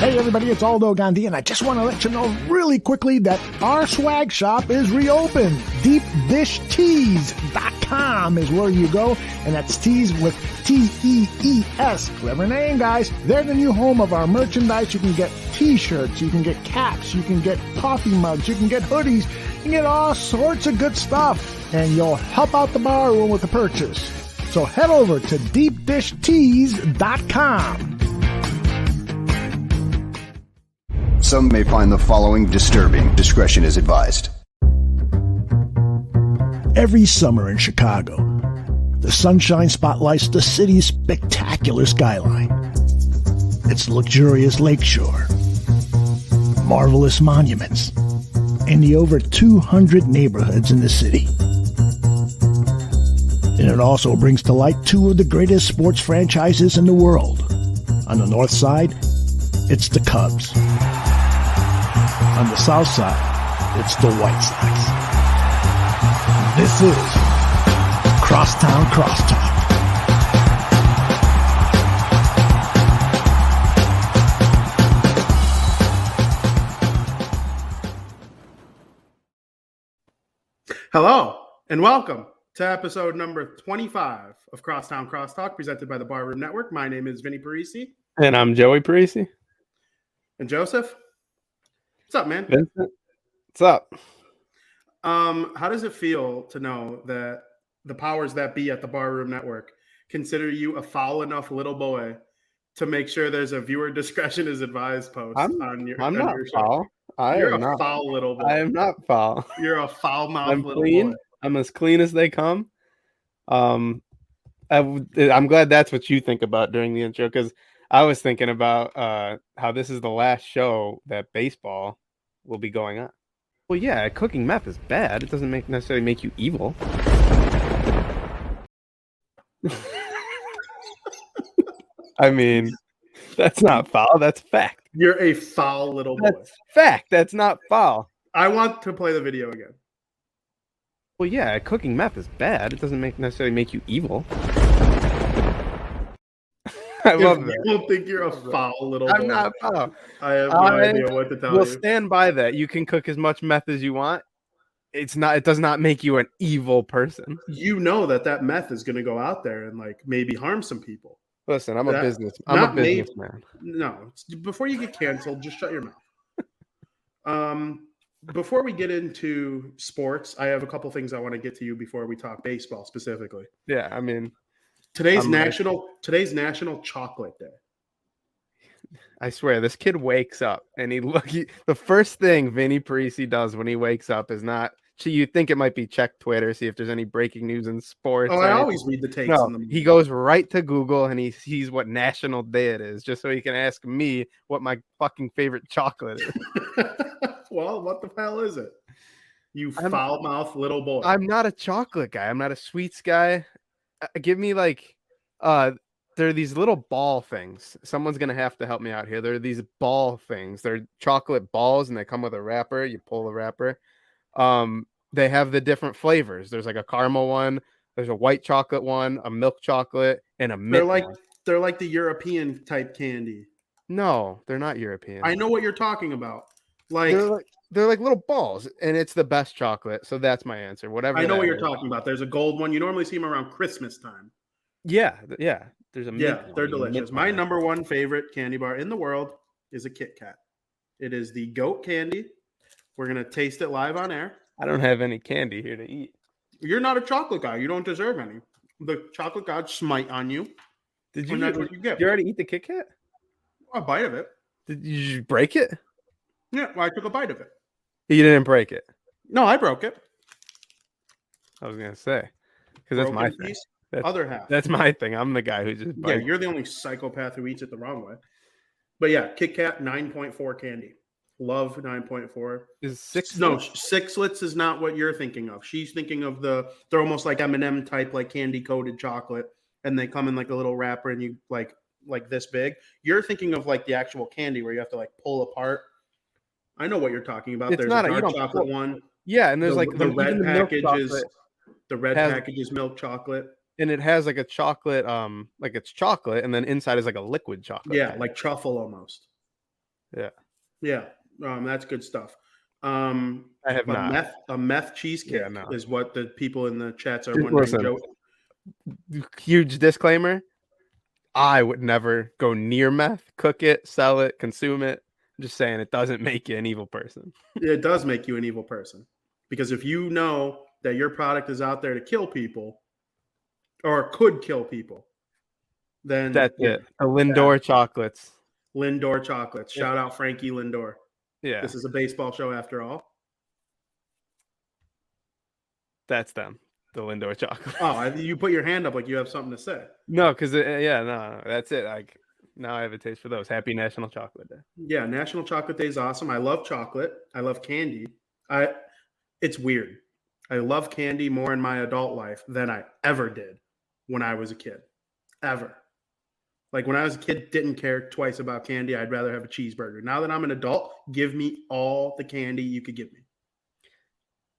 Hey everybody, it's Aldo Gandhi, and I just want to let you know really quickly that our swag shop is reopened. DeepDishTees.com is where you go, and that's tees with T-E-E-S. Clever name, guys. They're the new home of our merchandise. You can get t-shirts, you can get caps, you can get coffee mugs, you can get hoodies, you can get all sorts of good stuff, and you'll help out the bar room with the purchase. So head over to DeepDishTees.com. Some may find the following disturbing. Discretion is advised. Every summer in Chicago, the sunshine spotlights the city's spectacular skyline. Its luxurious lakeshore, marvelous monuments, and the over 200 neighborhoods in the city. And it also brings to light two of the greatest sports franchises in the world. On the north side, it's the Cubs. On the south side, it's the White Sox. This is Crosstown Crosstalk. Hello, and welcome to episode number 25 of Crosstown Crosstalk, presented by the Barroom Network. My name is Vinnie Parisi. And I'm Joey Parisi. And Joseph. What's up, man? Vincent. What's up? How does it feel to know that the powers that be at the Barroom Network consider you a foul enough little boy to make sure there's a viewer discretion is advised post on your I'm on not your show? foul. You're a foul little boy. I am not foul. You're a foul-mouthed little clean. boy. I'm as clean as they come. I'm glad that's what you think about during the intro, because I was thinking about how this is the last show that baseball will be going on. Well, yeah, cooking meth is bad. It doesn't necessarily make you evil. I mean, that's not foul. That's fact. You're a foul little boy. That's fact. That's not foul. I want to play the video again. Well, yeah, cooking meth is bad. It doesn't necessarily make you evil. I love that. You don't think you're a foul little boy. I'm not foul. I have no idea what to tell you. We'll stand by that. You can cook as much meth as you want. It does not make you an evil person. You know that meth is going to go out there and like maybe harm some people. Listen, I'm a businessman. No, before you get canceled, just shut your mouth. Before we get into sports, I have a couple things I want to get to you before we talk baseball specifically. Yeah, I mean, today's National Chocolate Day. I swear, this kid wakes up and the first thing Vinnie Parisi does when he wakes up is not. You think it might be check Twitter, see if there's any breaking news in sports. Oh, I always read the takes. No, he goes right to Google and he sees what national day it is, just so he can ask me what my fucking favorite chocolate is. Well, what the hell is it? You foul-mouthed little boy. I'm not a chocolate guy. I'm not a sweets guy. Give me there are these little ball things. Someone's going to have to help me out here. There are these ball things. They're chocolate balls and they come with a wrapper. You pull the wrapper. They have the different flavors. There's like a caramel one. There's a white chocolate one, a milk chocolate, and a mint one. They're like the European type candy. No, they're not European. I know what you're talking about. They're like little balls, and it's the best chocolate. So that's my answer. Whatever. I know what you're talking about. There's a gold one. You normally see them around Christmas time. Yeah. There's a mint one. They're delicious. My number one favorite candy bar in the world is a Kitkat. It is the goat candy. We're gonna taste it live on air. I don't have any candy here to eat. You're not a chocolate guy. You don't deserve any. The chocolate gods smite on you. Did you? What you get? You already eat the Kit Kat? A bite of it. Did you break it? Yeah, well, I took a bite of it. You didn't break it. No, I broke it. I was gonna say, because that's my thing. Other half. That's my thing. I'm the guy who just bites. Yeah, you're the only psychopath who eats it the wrong way. But yeah, Kit Kat 9.4 candy. Love 9.4. Is six? No, sixlets is not what you're thinking of. She's thinking of they're almost like M&M type, like candy coated chocolate, and they come in like a little wrapper, and you like this big. You're thinking of like the actual candy where you have to like pull apart. I know what you're talking about. There's a dark chocolate one. Yeah, and there's the red package is package is milk chocolate. And it has like a chocolate, like it's chocolate, and then inside is like a liquid chocolate. Yeah, like truffle almost. Yeah, that's good stuff. I have not. A meth cheesecake Yeah, no. is what the people in the chats are wondering. Listen, Joe, huge disclaimer. I would never go near meth, cook it, sell it, consume it. I'm just saying it doesn't make you an evil person. it does make you an evil person, because if you know that your product is out there to kill people or could kill people, then That's yeah, it. The Lindor chocolates. Lindor chocolates. Shout out Frankie Lindor. Yeah, This is a baseball show after all. that's them. The Lindor chocolate. Oh, you put your hand up like you have something to say. No, because no, that's it. Like now I have a taste for those. Happy National Chocolate Day. Yeah, National Chocolate Day is awesome. I love chocolate. I love candy. It's weird. I love candy more in my adult life than I ever did when I was a kid. Ever. Like when I was a kid, didn't care twice about candy. I'd rather have a cheeseburger. Now that I'm an adult, give me all the candy you could give me.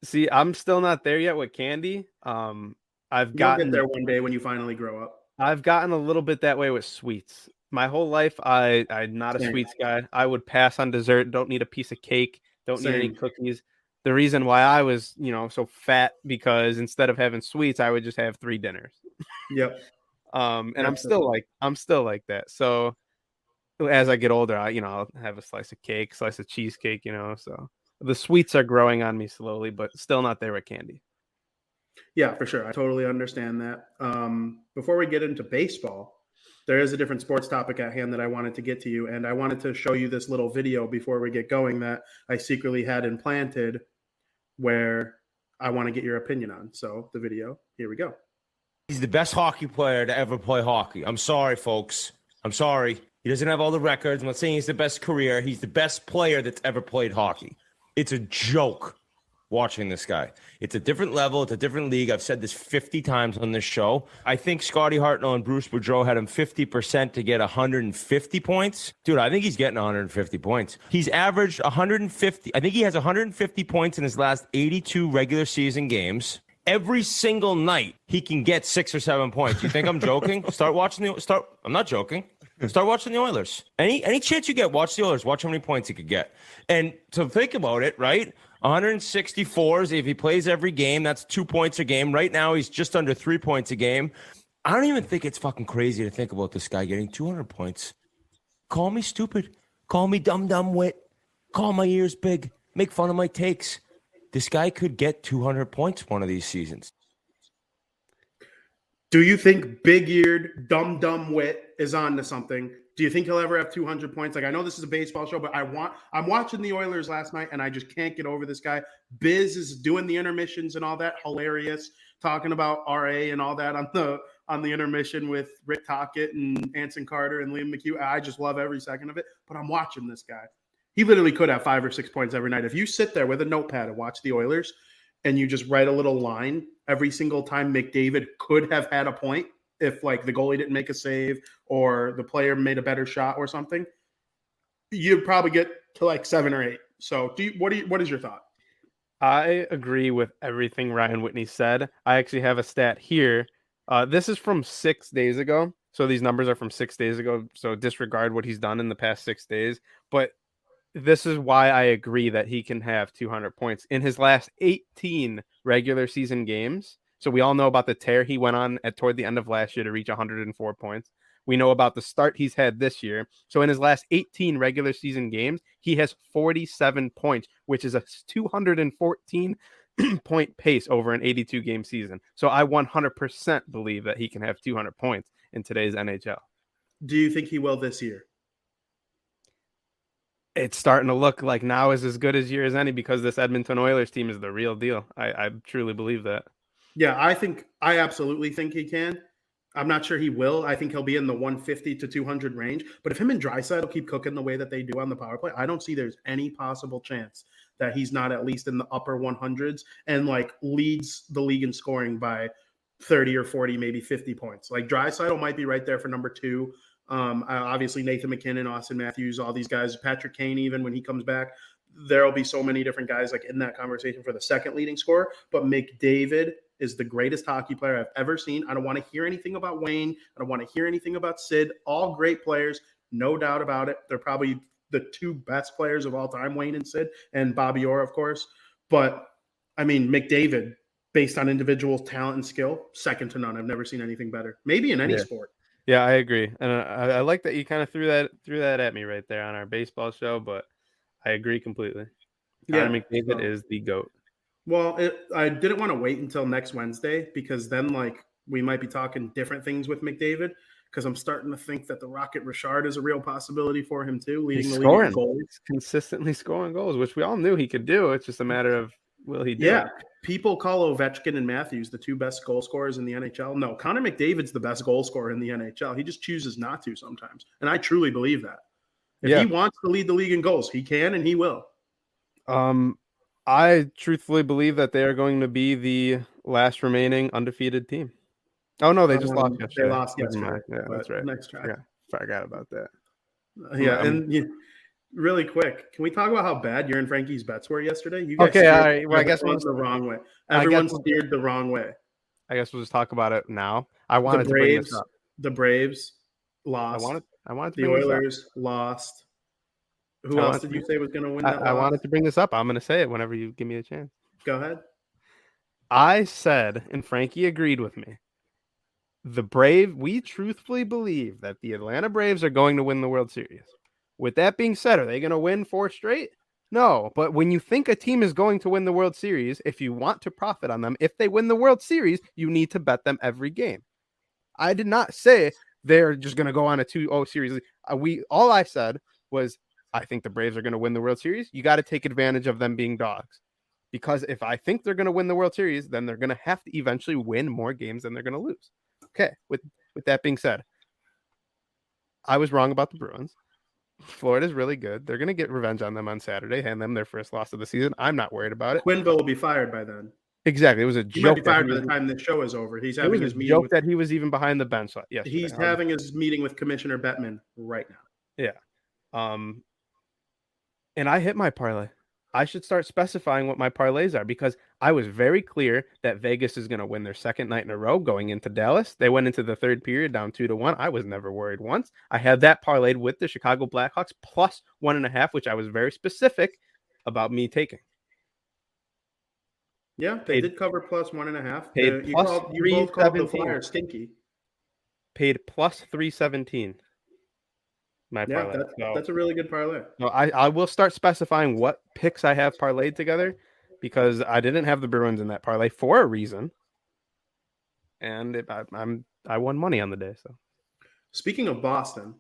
See, I'm still not there yet with candy. You'll get there one day when you finally grow up. I've gotten a little bit that way with sweets. My whole life, I'm not a sweets guy. I would pass on dessert. Don't need a piece of cake. Don't need any cookies. The reason why I was, so fat, because instead of having sweets, I would just have 3 dinners. Yep. And I'm still like that. So as I get older, I'll have a slice of cake, slice of cheesecake, so the sweets are growing on me slowly, but still not there with candy. Yeah, for sure. I totally understand that. Before we get into baseball, there is a different sports topic at hand that I wanted to get to you. And I wanted to show you this little video before we get going that I secretly had implanted, where I want to get your opinion on. So the video, here we go. He's the best hockey player to ever play hockey. I'm sorry, folks. I'm sorry. He doesn't have all the records. I'm not saying he's the best career. He's the best player that's ever played hockey. It's a joke watching this guy. It's a different level. It's a different league. I've said this 50 times on this show. I think Scotty Hartnell and Bruce Boudreau had him 50% to get 150 points. Dude, I think he's getting 150 points. He's averaged 150. I think he has 150 points in his last 82 regular season games. Every single night, he can get 6 or 7 points. You think I'm joking? I'm not joking. Start watching the Oilers. Any chance you get, watch the Oilers. Watch how many points he could get. And to think about it, right? 164s. If he plays every game, that's 2 points a game. Right now, he's just under 3 points a game. I don't even think it's fucking crazy to think about this guy getting 200 points. Call me stupid. Call me dumb wit. Call my ears big. Make fun of my takes. This guy could get 200 points one of these seasons. Do you think big-eared, dumb wit is on to something? Do you think he'll ever have 200 points? Like, I know this is a baseball show, but I'm watching the Oilers last night, and I just can't get over this guy. Biz is doing the intermissions and all that, hilarious, talking about RA and all that on the intermission with Rick Tocchet and Anson Carter and Liam McHugh. I just love every second of it, but I'm watching this guy. He literally could have 5 or 6 points every night. If you sit there with a notepad and watch the Oilers and you just write a little line every single time McDavid could have had a point, if like the goalie didn't make a save or the player made a better shot or something, you'd probably get to like 7 or 8. So what is your thought? I agree with everything Ryan Whitney said. I actually have a stat here. This is from 6 days ago. So these numbers are from 6 days ago. So disregard what he's done in the past 6 days. But this is why I agree that he can have 200 points in his last 18 regular season games. So we all know about the tear he went on toward the end of last year to reach 104 points. We know about the start he's had this year. So in his last 18 regular season games, he has 47 points, which is a 214 point pace over an 82 game season. So I 100% believe that he can have 200 points in today's NHL. Do you think he will this year? It's starting to look like now is as good a year as any, because this Edmonton Oilers team is the real deal. I truly believe that. Yeah, I absolutely think he can. I'm not sure he will. I think he'll be in the 150 to 200 range. But if him and Draisaitl keep cooking the way that they do on the power play, I don't see there's any possible chance that he's not at least in the upper 100s and like leads the league in scoring by 30 or 40, maybe 50 points. Like Draisaitl might be right there for number 2. Obviously Nathan McKinnon, Austin Matthews, all these guys, Patrick Kane, even when he comes back, there'll be so many different guys like in that conversation for the second leading scorer. But McDavid is the greatest hockey player I've ever seen. I don't want to hear anything about Wayne. I don't want to hear anything about Sid. All great players, no doubt about it. They're probably the two best players of all time, Wayne and Sid, and Bobby Orr, of course. But I mean, McDavid, based on individual talent and skill, second to none. I've never seen anything better. Maybe in any sport. Yeah, I agree, and I like that you kind of threw that at me right there on our baseball show, but I agree completely. Connor McDavid is the GOAT. Well, I didn't want to wait until next Wednesday because then, like, we might be talking different things with McDavid because I'm starting to think that the Rocket Richard is a real possibility for him too, leading the league in goals. He's consistently scoring goals, which we all knew he could do. It's just a matter of will he do it? People call Ovechkin and Matthews the two best goal scorers in the NHL. No, Connor McDavid's the best goal scorer in the NHL. He just chooses not to sometimes, and I truly believe that. If he wants to lead the league in goals, he can and he will. I truthfully believe that they are going to be the last remaining undefeated team. Oh no, they just lost yesterday. They lost yesterday. Yeah, that's right. Next try. Yeah, forgot about that. Really quick, can we talk about how bad your and Frankie's bets were yesterday? You guys all right. Well, I guess we'll the wrong way. Everyone steered the wrong way. I guess we'll just talk about it now. I wanted to bring this up. The Braves lost. I wanted to the Oilers lost. Who else did you say was going to win that? I wanted to bring this up. I'm going to say it whenever you give me a chance. Go ahead. I said, and Frankie agreed with me, we truthfully believe that the Atlanta Braves are going to win the World Series. With that being said, are they going to win 4 straight? No, but when you think a team is going to win the World Series, if you want to profit on them, if they win the World Series, you need to bet them every game. I did not say they're just going to go on a 2-0 series. All I said was, I think the Braves are going to win the World Series. You got to take advantage of them being dogs. Because if I think they're going to win the World Series, then they're going to have to eventually win more games than they're going to lose. Okay, with that being said, I was wrong about the Bruins. Florida's really good. They're going to get revenge on them on Saturday, hand them their first loss of the season. I'm not worried about it. Quinville will be fired by then. Exactly. It was a joke. He might be fired by the time the show is over. He's having his meeting. Joke that he was even behind the bench. Yes, he's having his meeting with Commissioner Bettman right now. Yeah. And I hit my parlay. I should start specifying what my parlays are because I was very clear that Vegas is going to win their second night in a row going into Dallas. They went into the third period down 2-1. I was never worried once. I had that parlayed with the Chicago Blackhawks plus 1.5, which I was very specific about me taking. Yeah, they did cover plus 1.5. You both called the Flyers stinky. Paid plus 317. That's a really good parlay. No, I will start specifying what picks I have parlayed together because I didn't have the Bruins in that parlay for a reason, and I won money on the day. So, speaking of Boston,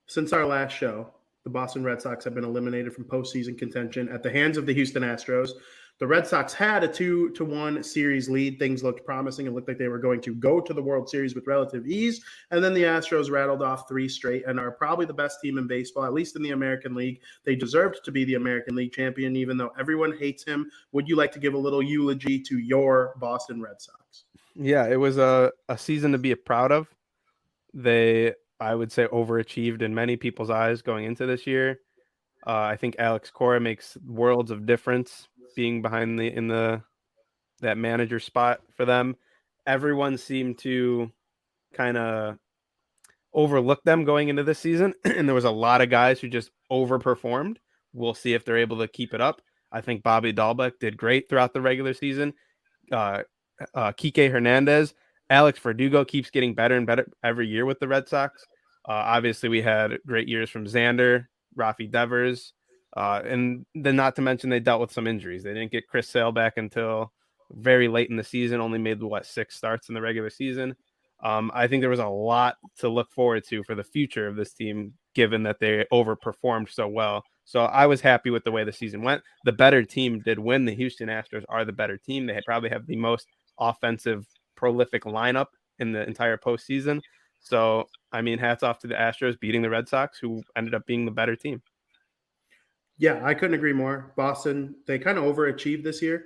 since our last show, the Boston Red Sox have been eliminated from postseason contention at the hands of the Houston Astros. The Red Sox had a 2-1 series lead. Things looked promising. It looked like they were going to go to the World Series with relative ease. And then the Astros rattled off 3 straight and are probably the best team in baseball, at least in the American League. They deserved to be the American League champion, even though everyone hates him. Would you like to give a little eulogy to your Boston Red Sox? Yeah, it was a season to be proud of. They, I would say, overachieved in many people's eyes going into this year. I think Alex Cora makes worlds of difference being behind that manager spot for them. Everyone seemed to kind of overlook them going into this season, and there was a lot of guys who just overperformed. We'll see if they're able to keep it up. I think Bobby Dahlbeck did great throughout the regular season. Kike Hernandez, Alex Verdugo keeps getting better and better every year with the Red Sox. Obviously, we had great years from Xander, Rafi Devers, and then not to mention they dealt with some injuries. They didn't get Chris Sale back until very late in the season, only made 6 starts in the regular season. I think there was a lot to look forward to for the future of this team, given that they overperformed so well. So I was happy with the way the season went. The better team did win. The Houston Astros are the better team. They probably have the most offensive, prolific lineup in the entire postseason. So, I mean, hats off to the Astros beating the Red Sox, who ended up being the better team. Yeah, I couldn't agree more. Boston, they kind of overachieved this year.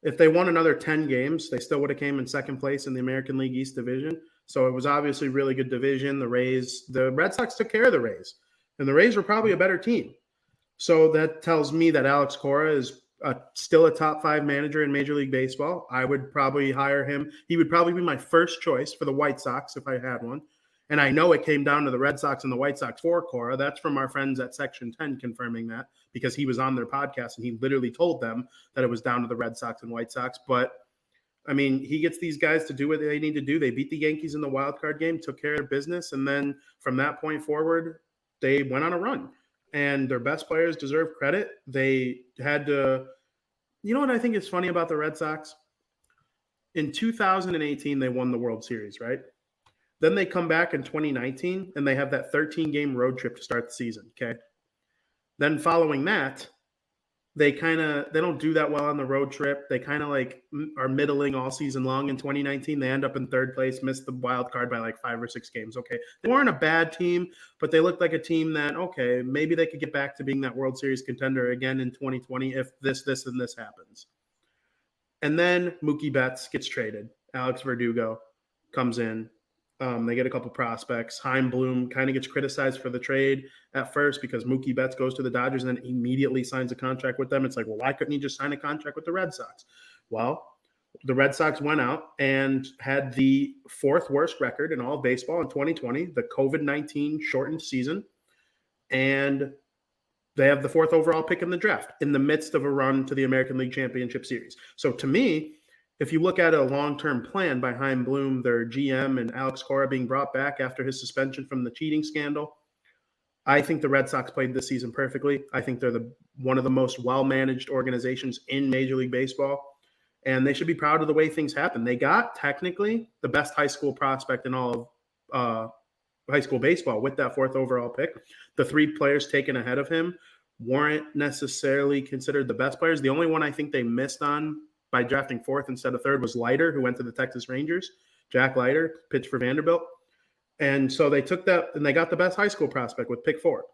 If they won another 10 games, they still would have came in second place in the American League East Division. So it was obviously really good division. The Red Sox took care of the Rays, and the Rays were probably a better team. So that tells me that Alex Cora is still a top 5 manager in Major League Baseball. I would probably hire him. He would probably be my first choice for the White Sox if I had one. And I know it came down to the Red Sox and the White Sox for Cora. That's from our friends at Section 10 confirming that, because he was on their podcast and he literally told them that it was down to the Red Sox and White Sox. But, I mean, he gets these guys to do what they need to do. They beat the Yankees in the wild card game, took care of business, and then from that point forward, they went on a run. And their best players deserve credit. They had to – you know what I think is funny about the Red Sox? In 2018, they won the World Series, right? Then they come back in 2019 and they have that 13-game road trip to start the season. Okay. Then following that, they don't do that well on the road trip. They kind of like are middling all season long. In 2019, they end up in third place, missed the wild card by like 5 or 6 games. Okay. They weren't a bad team, but they looked like a team that, okay, maybe they could get back to being that World Series contender again in 2020 if this, and this happens. And then Mookie Betts gets traded. Alex Verdugo comes in. They get a couple prospects. Chaim Bloom kind of gets criticized for the trade at first because Mookie Betts goes to the Dodgers and then immediately signs a contract with them. It's like, well, why couldn't he just sign a contract with the Red Sox? Well, the Red Sox went out and had the 4th worst record in all of baseball in 2020, the COVID-19 shortened season. And they have the 4th overall pick in the draft in the midst of a run to the American League Championship Series. So to me, if you look at a long-term plan by Chaim Bloom, their GM, and Alex Cora being brought back after his suspension from the cheating scandal, I think the Red Sox played this season perfectly. I think they're one of the most well-managed organizations in Major League Baseball, and they should be proud of the way things happen. They got technically the best high school prospect in all of high school baseball with that 4th overall pick. The 3 players taken ahead of him weren't necessarily considered the best players. The only one I think they missed on by drafting 4th instead of 3rd was Leiter, who went to the Texas Rangers. Jack Leiter pitched for Vanderbilt. And so they took that and they got the best high school prospect with pick 4.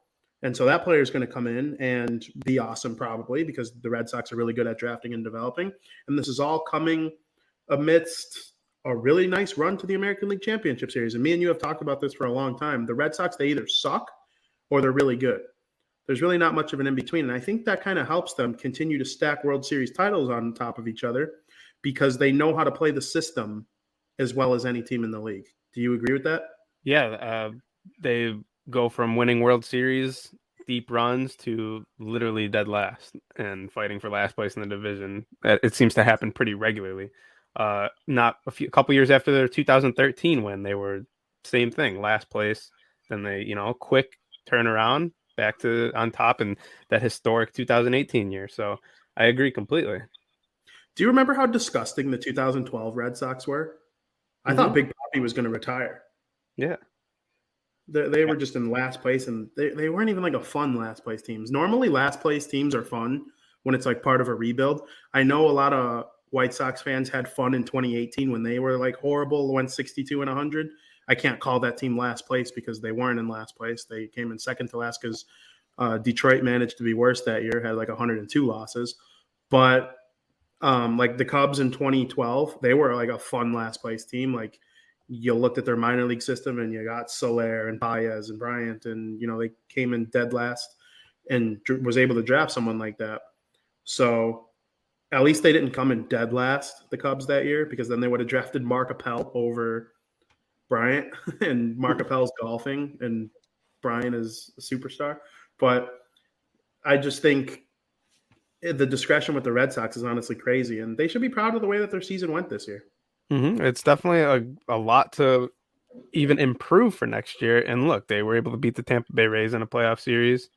And so that player is going to come in and be awesome probably because the Red Sox are really good at drafting and developing. And this is all coming amidst a really nice run to the American League Championship Series. And me and you have talked about this for a long time. The Red Sox, they either suck or they're really good. There's really not much of an in-between. And I think that kind of helps them continue to stack World Series titles on top of each other because they know how to play the system as well as any team in the league. Do you agree with that? Yeah, they go from winning World Series deep runs to literally dead last and fighting for last place in the division. It seems to happen pretty regularly. Not a couple years after their 2013 win, they were same thing, last place. Then they, quick turnaround back to on top in that historic 2018 year. So I agree completely. Do you remember how disgusting the 2012 Red Sox were? I thought Big Papi was going to retire. Yeah. They were just in last place, and they weren't even like a fun last place teams. Normally last place teams are fun when it's like part of a rebuild. I know a lot of White Sox fans had fun in 2018 when they were like horrible, went 62-100. I can't call that team last place because they weren't in last place. They came in second to last because Detroit managed to be worse that year, had like 102 losses. But like the Cubs in 2012, they were like a fun last place team. Like you looked at their minor league system and you got Soler and Baez and Bryant, and they came in dead last and was able to draft someone like that. So at least they didn't come in dead last, the Cubs, that year, because then they would have drafted Mark Appel over Bryant, and Mark Appel's golfing and Bryant is a superstar. But I just think the discretion with the Red Sox is honestly crazy, and they should be proud of the way that their season went this year. It's definitely a lot to even improve for next year. And look, they were able to beat the Tampa Bay Rays in a playoff series.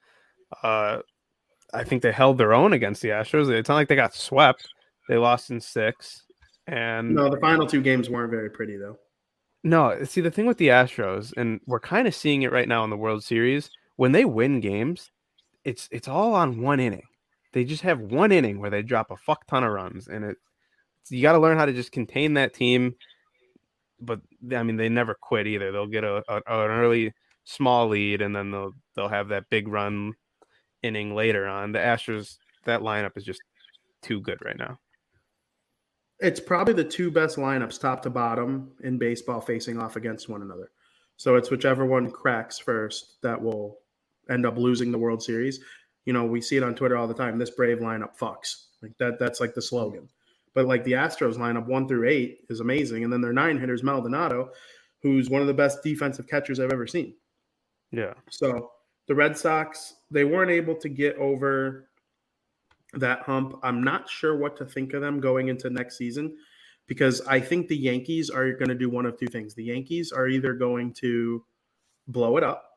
I think they held their own against the Astros. It's not like they got swept. They lost in 6. And no, the final 2 games weren't very pretty, though. No, see, the thing with the Astros, and we're kind of seeing it right now in the World Series, when they win games, it's all on one inning. They just have one inning where they drop a fuck ton of runs, and you got to learn how to just contain that team. But I mean, they never quit either. They'll get an early small lead, and then they'll have that big run inning later on. The Astros, that lineup is just too good right now. It's probably the 2 best lineups, top to bottom, in baseball facing off against one another. So it's whichever one cracks first that will end up losing the World Series. We see it on Twitter all the time. This Brave lineup fucks. Like that's like the slogan. But like the Astros lineup 1 through 8 is amazing. And then their 9 hitters, Maldonado, who's one of the best defensive catchers I've ever seen. Yeah. So the Red Sox, they weren't able to get over that hump. I'm not sure what to think of them going into next season because I think the Yankees are going to do one of two things. The Yankees are either going to blow it up.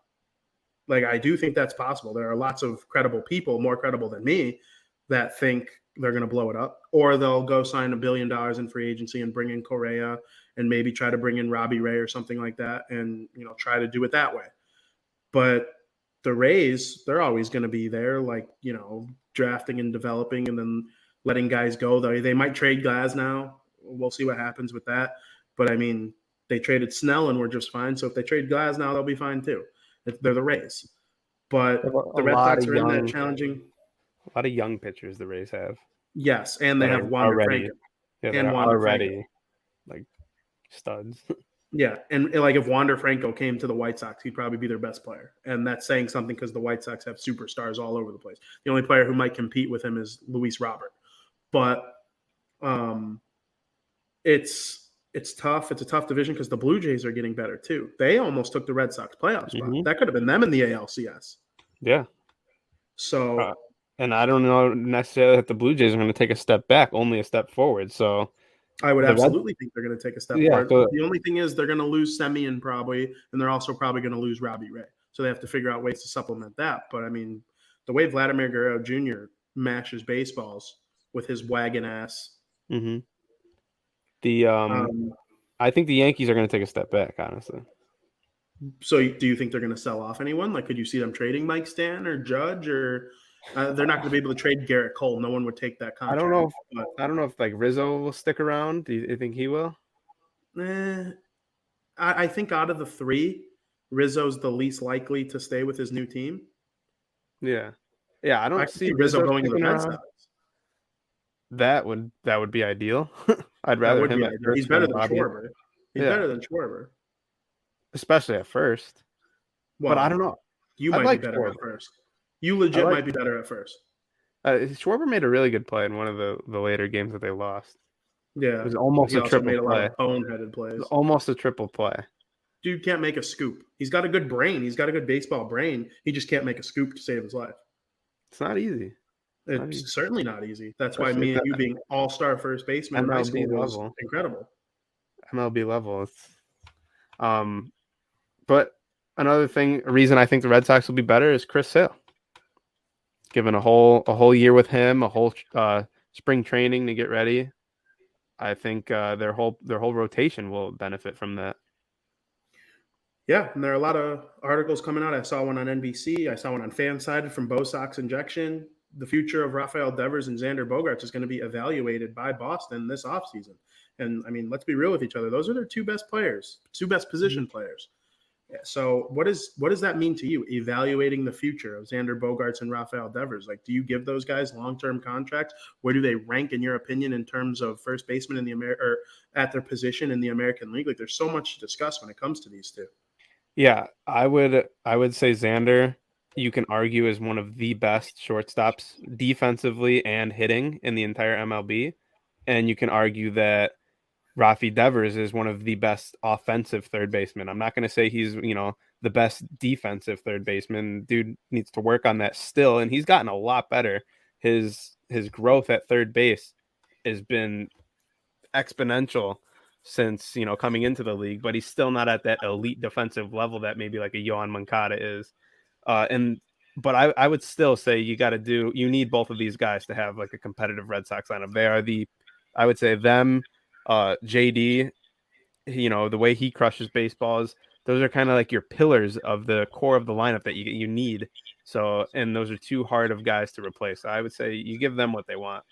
Like, I do think that's possible. There are lots of credible people, more credible than me, that think they're going to blow it up, or they'll go sign $1 billion in free agency and bring in Correa and maybe try to bring in Robbie Ray or something like that and, try to do it that way. But the Rays, they're always going to be there, like, drafting and developing and then letting guys go. They might trade guys now. We'll see what happens with that. But, I mean, they traded Snell and we're just fine. So if they trade guys now, they'll be fine too. They're the Rays. But the Red Sox are in that challenging. A lot of young pitchers the Rays have. Yes, and they have Wander Franco. Yeah, and they're Wander already Franco. like studs. Yeah, and like if Wander Franco came to the White Sox, he'd probably be their best player. And that's saying something because the White Sox have superstars all over the place. The only player who might compete with him is Luis Robert. But it's tough. It's a tough division because the Blue Jays are getting better too. They almost took the Red Sox playoff spot. Mhm. That could have been them in the ALCS. Yeah. So and I don't know necessarily that the Blue Jays are going to take a step back, only a step forward. So I would absolutely think they're going to take a step forward. So the only thing is they're going to lose Semien probably, and they're also probably going to lose Robbie Ray. So they have to figure out ways to supplement that. But, I mean, the way Vladimir Guerrero Jr. mashes baseballs with his wagon ass. Mm-hmm. I think the Yankees are going to take a step back, honestly. So do you think they're going to sell off anyone? Like, could you see them trading Mike Stan or Judge, or they're not going to be able to trade Garrett Cole? No one would take that contract. I don't know if like Rizzo will stick around. Do you think he will? I think out of the three, Rizzo's the least likely to stay with his new team. Yeah. I don't see Rizzo going to the Red Sox. That would be ideal. I'd rather him at first. He's better than Schwarber. He's better than Schwarber. Especially at first. Well, but I don't know. You might be better at first. You legit might be better at first. Schwarber made a really good play in one of the later games that they lost. Yeah. It was almost a triple made a play. Lot of boneheaded plays. It was almost a triple play. Dude can't make a scoop. He's got a good brain. He's got a good baseball brain. He just can't make a scoop to save his life. It's not easy. It's certainly not easy. That's why me and you being all-star first baseman in high school was incredible. MLB level. But another reason I think the Red Sox will be better is Chris Sale. Given a whole year with him, a whole spring training to get ready, I think their whole rotation will benefit from that. Yeah, and there are a lot of articles coming out. I saw one on NBC. I saw one on Fansided from Bo Sox Injection. The future of Rafael Devers and Xander Bogaerts is going to be evaluated by Boston this offseason. And, I mean, let's be real with each other. Those are their two best players, two best position players. Yeah, so what does that mean to you, evaluating the future of Xander Bogaerts and Rafael Devers? Like, do you give those guys long-term contracts? Where do they rank, in your opinion, in terms of first baseman in the or at their position in the American League? Like, there's so much to discuss when it comes to these two. Yeah, I would say Xander, you can argue, is one of the best shortstops defensively and hitting in the entire MLB. And you can argue that Rafi Devers is one of the best offensive third basemen. I'm not going to say he's, the best defensive third baseman. Dude needs to work on that still. And he's gotten a lot better. His growth at third base has been exponential since, coming into the league, but he's still not at that elite defensive level that maybe like a Yohan Moncada is. But I would still say you need both of these guys to have like a competitive Red Sox lineup. They are I would say them, JD, the way he crushes baseballs, those are kind of like your pillars of the core of the lineup that you need. So, and those are too hard of guys to replace. So I would say you give them what they want.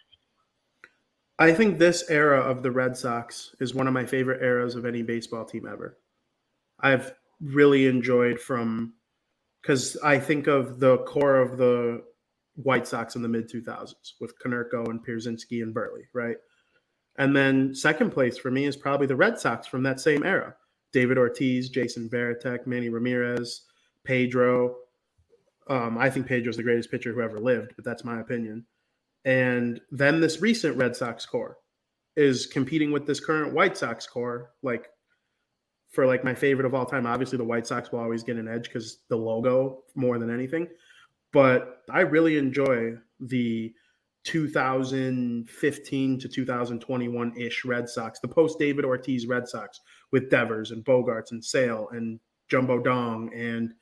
I think this era of the Red Sox is one of my favorite eras of any baseball team ever. I've really enjoyed because I think of the core of the White Sox in the mid-2000s with Konerko and Pierzynski and Burley, right? And then second place for me is probably the Red Sox from that same era. David Ortiz, Jason Varitek, Manny Ramirez, Pedro. I think Pedro's the greatest pitcher who ever lived, but that's my opinion. And then this recent Red Sox core is competing with this current White Sox core, like for like my favorite of all time, obviously the White Sox will always get an edge because the logo more than anything. But I really enjoy the 2015 to 2021-ish Red Sox, the post-David Ortiz Red Sox with Devers and Bogarts and Sale and Jumbo Dong and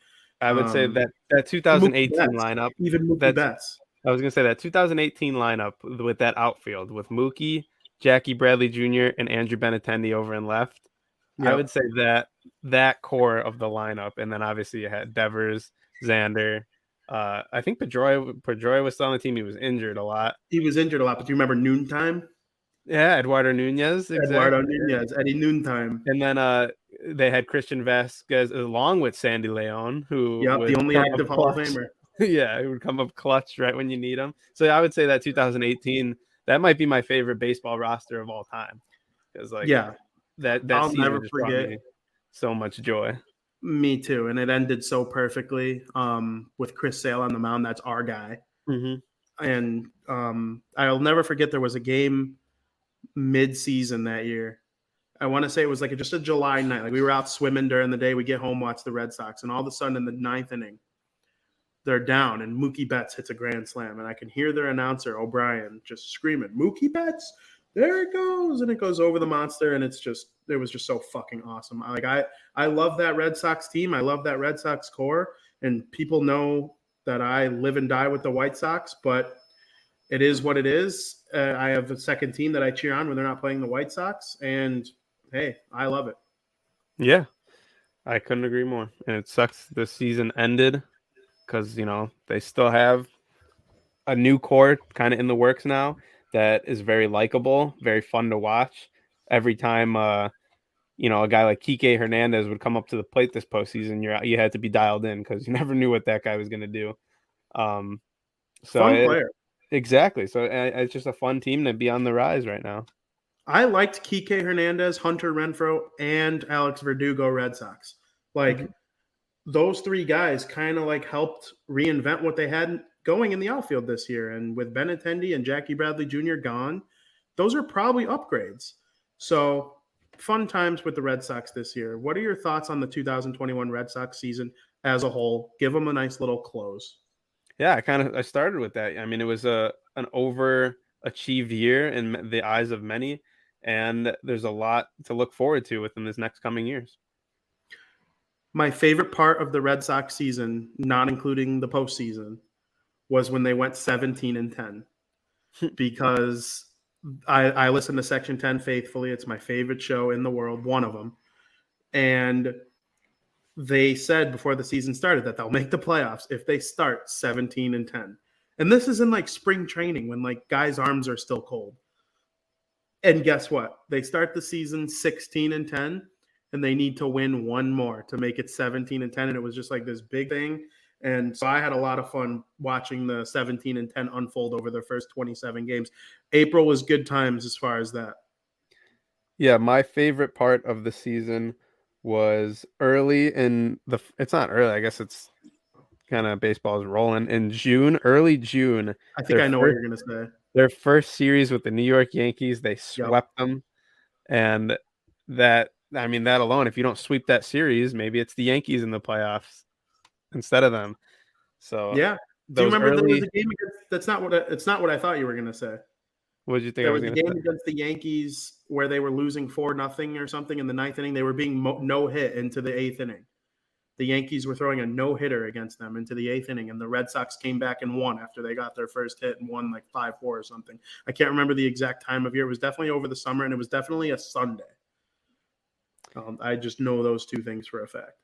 I would say that Mookie 2018 Betts, lineup, even Mookie that's Betts. I was gonna say that 2018 lineup with that outfield with Mookie, Jackie Bradley Jr., and Andrew Benintendi over and left. I would Yep. say that core of the lineup, and then obviously you had Devers, Xander. I think Pedroia was still on the team. He was injured a lot. He was injured a lot, but do you remember Noontime? Yeah, Eduardo Nunez, Eduardo exactly. Nunez, Eddie Noontime. And then they had Christian Vasquez along with Sandy Leon, who Yep, the would only come active up Hall of clutch. Famer. Yeah, it would come up clutch right when you need him. So I would say that 2018, that might be my favorite baseball roster of all time. Because Yeah, that I'll season never just brought forget. me so much joy. Me too, and it ended so perfectly with Chris Sale on the mound. That's our guy. Mm-hmm. And I'll never forget there was a game mid-season that year. I want to say it was like just a July night. Like we were out swimming during the day. We get home, watch the Red Sox, and all of a sudden in the ninth inning, they're down, and Mookie Betts hits a grand slam, and I can hear their announcer O'Brien just screaming, "Mookie Betts, there it goes!" And it goes over the monster, and it was just so fucking awesome. I love that Red Sox team. I love that Red Sox core, and people know that I live and die with the White Sox, but it is what it is. I have a second team that I cheer on when they're not playing the White Sox, and hey, I love it. Yeah, I couldn't agree more. And it sucks the season ended because, they still have a new core kind of in the works now that is very likable, very fun to watch. Every time, a guy like Kike Hernandez would come up to the plate this postseason, you had to be dialed in because you never knew what that guy was going to do. Fun player. Exactly. So it's just a fun team to be on the rise right now. I liked Kike Hernandez, Hunter Renfroe, and Alex Verdugo Red Sox. Like those three guys kind of like helped reinvent what they had going in the outfield this year. And with Benintendi and Jackie Bradley Jr. gone, those are probably upgrades. So fun times with the Red Sox this year. What are your thoughts on the 2021 Red Sox season as a whole? Give them a nice little close. Yeah, I started with that. I mean, it was an overachieved year in the eyes of many, and there's a lot to look forward to within this next coming years. My favorite part of the Red Sox season, not including the postseason, was when they went 17-10 because I listen to Section 10 faithfully. It's my favorite show in the world, one of them. And they said before the season started that they'll make the playoffs if they start 17-10. And this is in like spring training when like guys' arms are still cold. And guess what? They start the season 16-10 and they need to win one more to make it 17-10. And it was just like this big thing. And so I had a lot of fun watching the 17-10 unfold over their first 27 games. April was good times as far as that. Yeah, my favorite part of the season was early it's not early, I guess it's kind of baseball is rolling in early June. I think I know what you're going to say. Their first series with the New York Yankees, they swept them. And that alone, if you don't sweep that series, maybe it's the Yankees in the playoffs instead of them. So yeah. Do you remember there was a game against, it's not what I thought you were going to say. What did you think? There was a game against the Yankees where they were losing 4-0 or something in the ninth inning. They were being no hit into the eighth inning. The Yankees were throwing a no hitter against them into the eighth inning, and the Red Sox came back and won after they got their first hit and won like 5-4 or something. I can't remember the exact time of year. It was definitely over the summer, and it was definitely a Sunday. I just know those two things for a fact.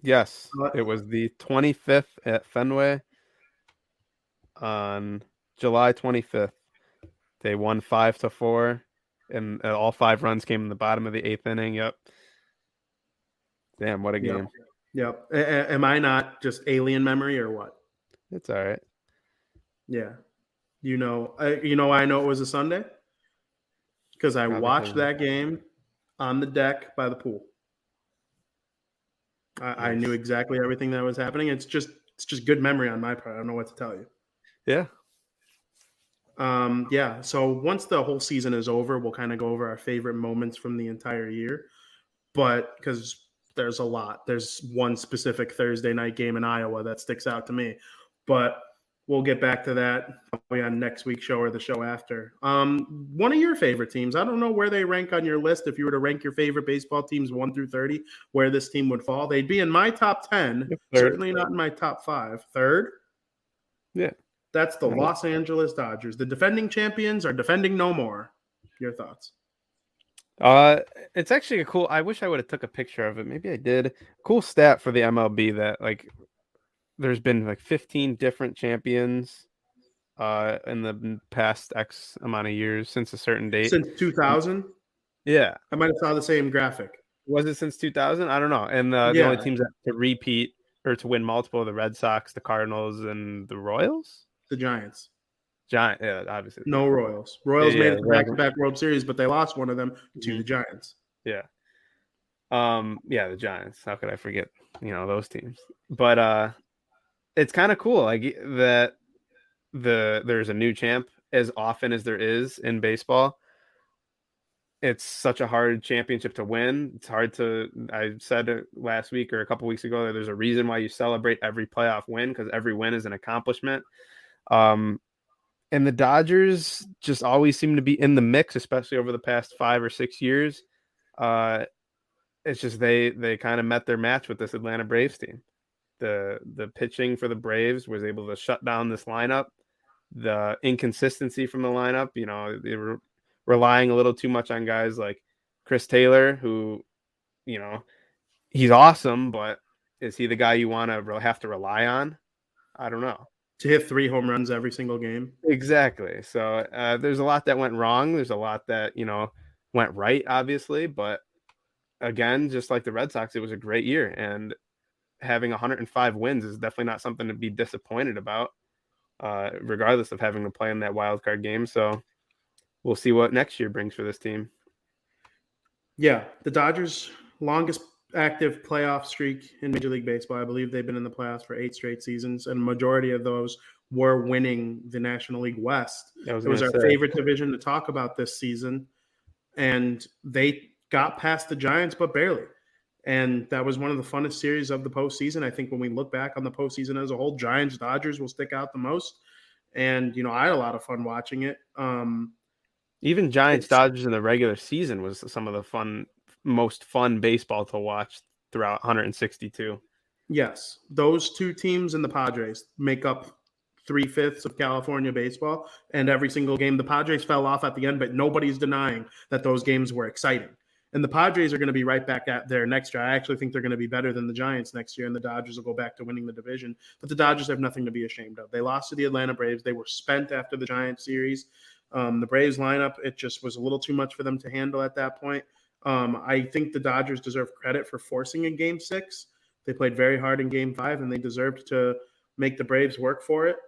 Yes, it was the 25th at Fenway on July 25th. They won 5-4, and all 5 runs came in the bottom of the eighth inning. Yep. Damn, what a game. Yep. Am I not just alien memory or what? It's all right. Yeah. I know it was a Sunday? Because I watched that game on the deck by the pool. I knew exactly everything that was happening. It's just good memory on my part. I don't know what to tell you. Yeah. Yeah. So once the whole season is over, we'll kind of go over our favorite moments from the entire year. But because there's a lot, there's one specific Thursday night game in Iowa that sticks out to me. But we'll get back to that probably on next week's show or the show after. One of your favorite teams, I don't know where they rank on your list. If you were to rank your favorite baseball teams 1 through 30, where this team would fall, they'd be in my top 10, Third. certainly not in my top 5. Third? Yeah. That's the Los Angeles Dodgers. The defending champions are defending no more. Your thoughts? It's actually a cool. I wish I would have took a picture of it. Maybe I did. Cool stat for the MLB that like there's been like 15 different champions in the past X amount of years since a certain date. Since 2000? Yeah. I might have saw the same graphic. Was it since 2000? I don't know. And the only teams that to repeat or to win multiple are the Red Sox, the Cardinals, and the Royals. The Giants. Yeah, obviously. No Royals. Royals Yeah, made it to back-to-back World Series, but they lost one of them to the Giants. Yeah. The Giants. How could I forget, those teams? But it's kind of cool like that there's a new champ as often as there is in baseball. It's such a hard championship to win. It's hard to, I said it last week or a couple weeks ago that there's a reason why you celebrate every playoff win because every win is an accomplishment. And the Dodgers just always seem to be in the mix, especially over the past 5 or 6 years. It's just they kind of met their match with this Atlanta Braves team. The pitching for the Braves was able to shut down this lineup. The inconsistency from the lineup, they were relying a little too much on guys like Chris Taylor, who, he's awesome, but is he the guy you want to have to rely on? I don't know. To hit 3 home runs every single game. Exactly. So there's a lot that went wrong. There's a lot that, went right, obviously. But again, just like the Red Sox, it was a great year. And having 105 wins is definitely not something to be disappointed about, regardless of having to play in that wild card game. So we'll see what next year brings for this team. Yeah, the Dodgers' longest active playoff streak in Major League Baseball. I believe they've been in the playoffs for 8 straight seasons, and majority of those were winning the National League West. It was our favorite division to talk about this season, and they got past the Giants, but barely. And that was one of the funnest series of the postseason. I think when we look back on the postseason as a whole, Giants-Dodgers will stick out the most. And, I had a lot of fun watching it. Even Giants-Dodgers in the regular season was some of the most fun baseball to watch throughout 162. Yes, those two teams and the Padres make up 3/5 of California baseball, and every single game the Padres fell off at the end, but nobody's denying that those games were exciting. And the Padres are going to be right back at there next year. I actually think they're going to be better than the Giants next year, and the Dodgers will go back to winning the division. But the Dodgers have nothing to be ashamed of. They lost to the Atlanta Braves. They were spent after the Giants series. The Braves lineup, it just was a little too much for them to handle at that point. I think the Dodgers deserve credit for forcing a Game 6. They played very hard in Game 5, and they deserved to make the Braves work for it.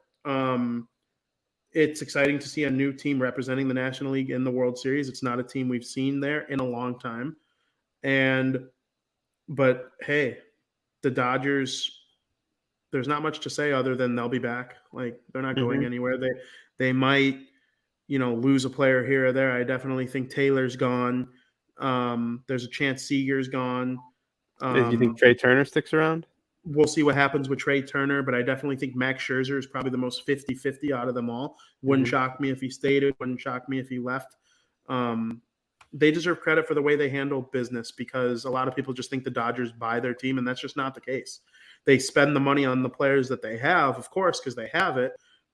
It's exciting to see a new team representing the National League in the World Series. It's not a team we've seen there in a long time. But hey, the Dodgers, there's not much to say other than they'll be back. Like, they're not going anywhere. They might, lose a player here or there. I definitely think Taylor's gone. There's a chance Seager's gone. Do you think Trey Turner sticks around? We'll see what happens with Trey Turner, but I definitely think Max Scherzer is probably the most 50-50 out of them all. Wouldn't shock me if he stayed. It wouldn't shock me if he left. They deserve credit for the way they handle business because a lot of people just think the Dodgers buy their team, and that's just not the case. They spend the money on the players that they have, of course, because they have it,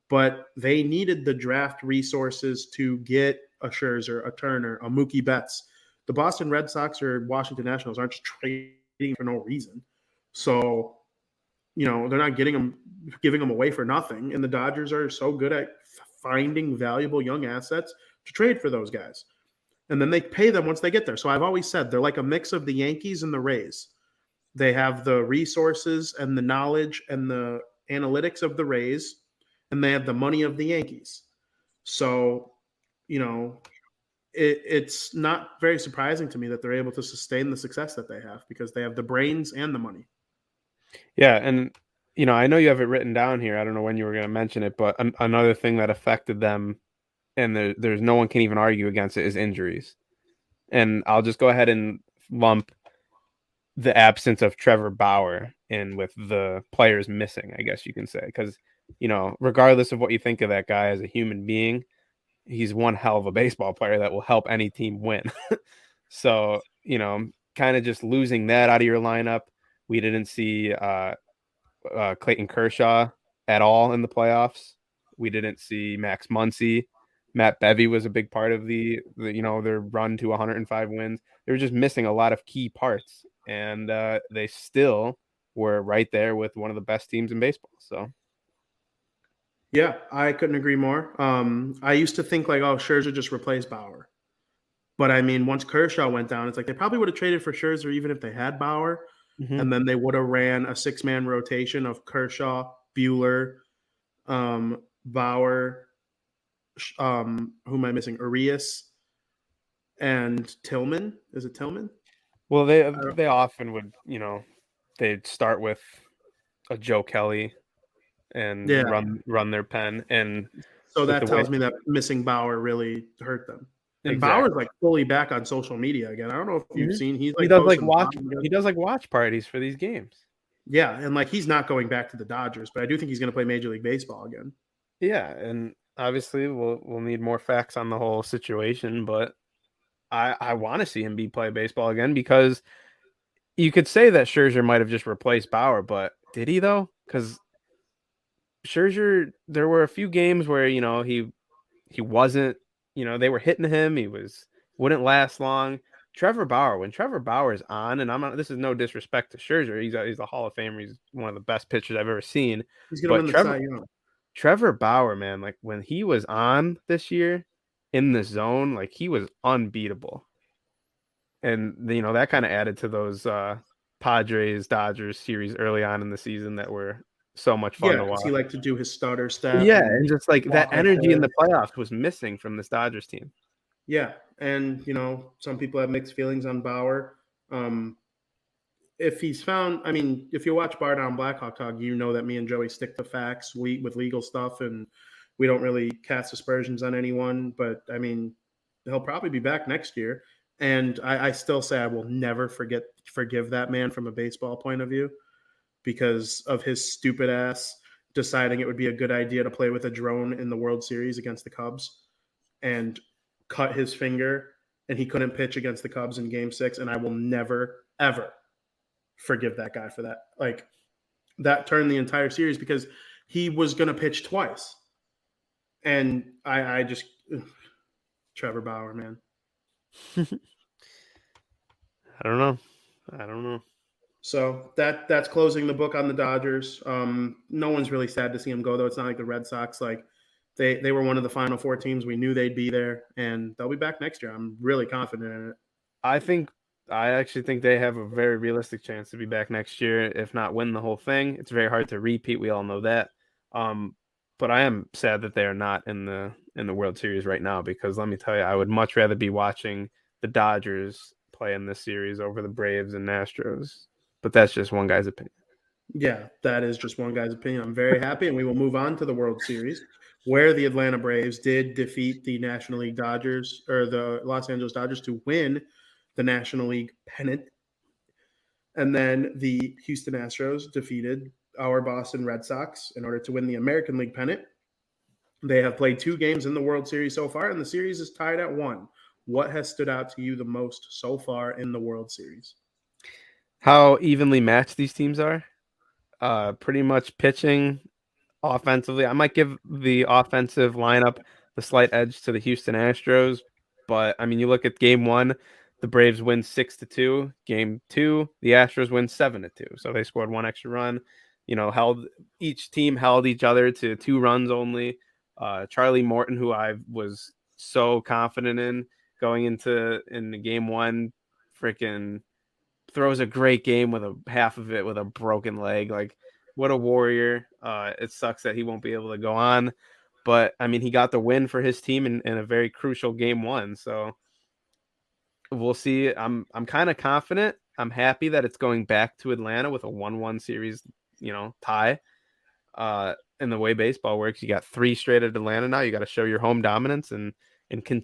but they needed the draft resources to get a Scherzer, a Turner, a Mookie Betts. The Boston Red Sox or Washington Nationals aren't just trading for no reason. So, they're not giving them away for nothing. And the Dodgers are so good at finding valuable young assets to trade for those guys. And then they pay them once they get there. So I've always said they're like a mix of the Yankees and the Rays. They have the resources and the knowledge and the analytics of the Rays, and they have the money of the Yankees. So, it's not very surprising to me that they're able to sustain the success that they have because they have the brains and the money. Yeah, and I know you have it written down here. I don't know when you were going to mention it, but another thing that affected them and there's no one can even argue against it, is injuries. And I'll just go ahead and lump the absence of Trevor Bauer in with the players missing, I guess you can say, because regardless of what you think of that guy as a human being, he's one hell of a baseball player that will help any team win. So, kind of just losing that out of your lineup. We didn't see Clayton Kershaw at all in the playoffs. We didn't see Max Muncy. Matt Bevy was a big part of their run to 105 wins. They were just missing a lot of key parts, and they still were right there with one of the best teams in baseball. So, yeah, I couldn't agree more. I used to think like, oh, Scherzer just replaced Bauer. But I mean, once Kershaw went down, it's like they probably would have traded for Scherzer even if they had Bauer. And then they would have ran a 6-man rotation of Kershaw, Buehler, Bauer, who am I missing? Urias and Tillman. Is it Tillman? well, they often would, they'd start with a Joe Kelly and Yeah. run their pen, and So with that the tells way- me that missing Bauer really hurt them. Like Exactly. Bauer's like fully back on social media again. I don't know if you've seen he's like he does like posting he does like watch parties for these games. Yeah, and like he's not going back to the Dodgers, but I do think he's going to play Major League Baseball again. Yeah, and obviously we'll need more facts on the whole situation, but I want to see him play baseball again, because you could say that Scherzer might have just replaced Bauer, but did he though? Because Scherzer, there were a few games where he wasn't, they were hitting him, wouldn't last long. When Trevor Bauer is on, and this is no disrespect to Scherzer, he's a Hall of Famer, he's one of the best pitchers I've ever seen. He's going to win the Cy Young. Trevor Bauer, man, like when he was on this year in the zone, like he was unbeatable. And that kind of added to those Padres Dodgers series early on in the season that were so much fun to watch. He liked to do his starter step. Yeah, and just like that walk energy in ahead. the playoffs was missing from this Dodgers team. Yeah, and some people have mixed feelings on Bauer. If he's found, I mean, if you watch Bar Down Blackhawk Talk, you know that me and Joey stick to facts with legal stuff, and we don't really cast aspersions on anyone. But I mean, he'll probably be back next year, and I still say I will never forgive that man from a baseball point of view, because of his stupid ass deciding it would be a good idea to play with a drone in the World Series against the Cubs and cut his finger, and he couldn't pitch against the Cubs in Game 6. And I will never, ever forgive that guy for that. Like, that turned the entire series because he was going to pitch twice. And I just Trevor Bauer, man. I don't know. So that's closing the book on the Dodgers. No one's really sad to see him go, though. It's not like the Red Sox. Like they were one of the Final Four teams. We knew they'd be there, and they'll be back next year. I'm really confident in it. I actually think they have a very realistic chance to be back next year, if not win the whole thing. It's very hard to repeat. We all know that. But I am sad that they are not in the World Series right now, because let me tell you, I would much rather be watching the Dodgers play in this series over the Braves and Astros. But that's just one guy's opinion. Yeah, that is just one guy's opinion. I'm very happy, and we will move on to the World Series, where the Atlanta Braves did defeat the National League Dodgers, or the Los Angeles Dodgers, to win the National League pennant. And then the Houston Astros defeated our Boston Red Sox in order to win the American League pennant. They have played 2 games in the World Series so far, and the series is tied at 1. What has stood out to you the most so far in the World Series? How evenly matched these teams are. Pretty much pitching, offensively. I might give the offensive lineup the slight edge to the Houston Astros, but I mean, you look at Game 1, the Braves win 6-2. Game 2, the Astros win 7-2. So they scored 1 extra run. Each team held each other to 2 runs only. Charlie Morton, who I was so confident in going into Game 1, freaking throws a great game with half of it with a broken leg. Like, what a warrior. It sucks that he won't be able to go on, but I mean, he got the win for his team in a very crucial Game 1. So we'll see. I'm kind of confident. I'm happy that it's going back to Atlanta with a 1-1 series, tie. in the way baseball works. You got 3 straight at Atlanta now. You got to show your home dominance and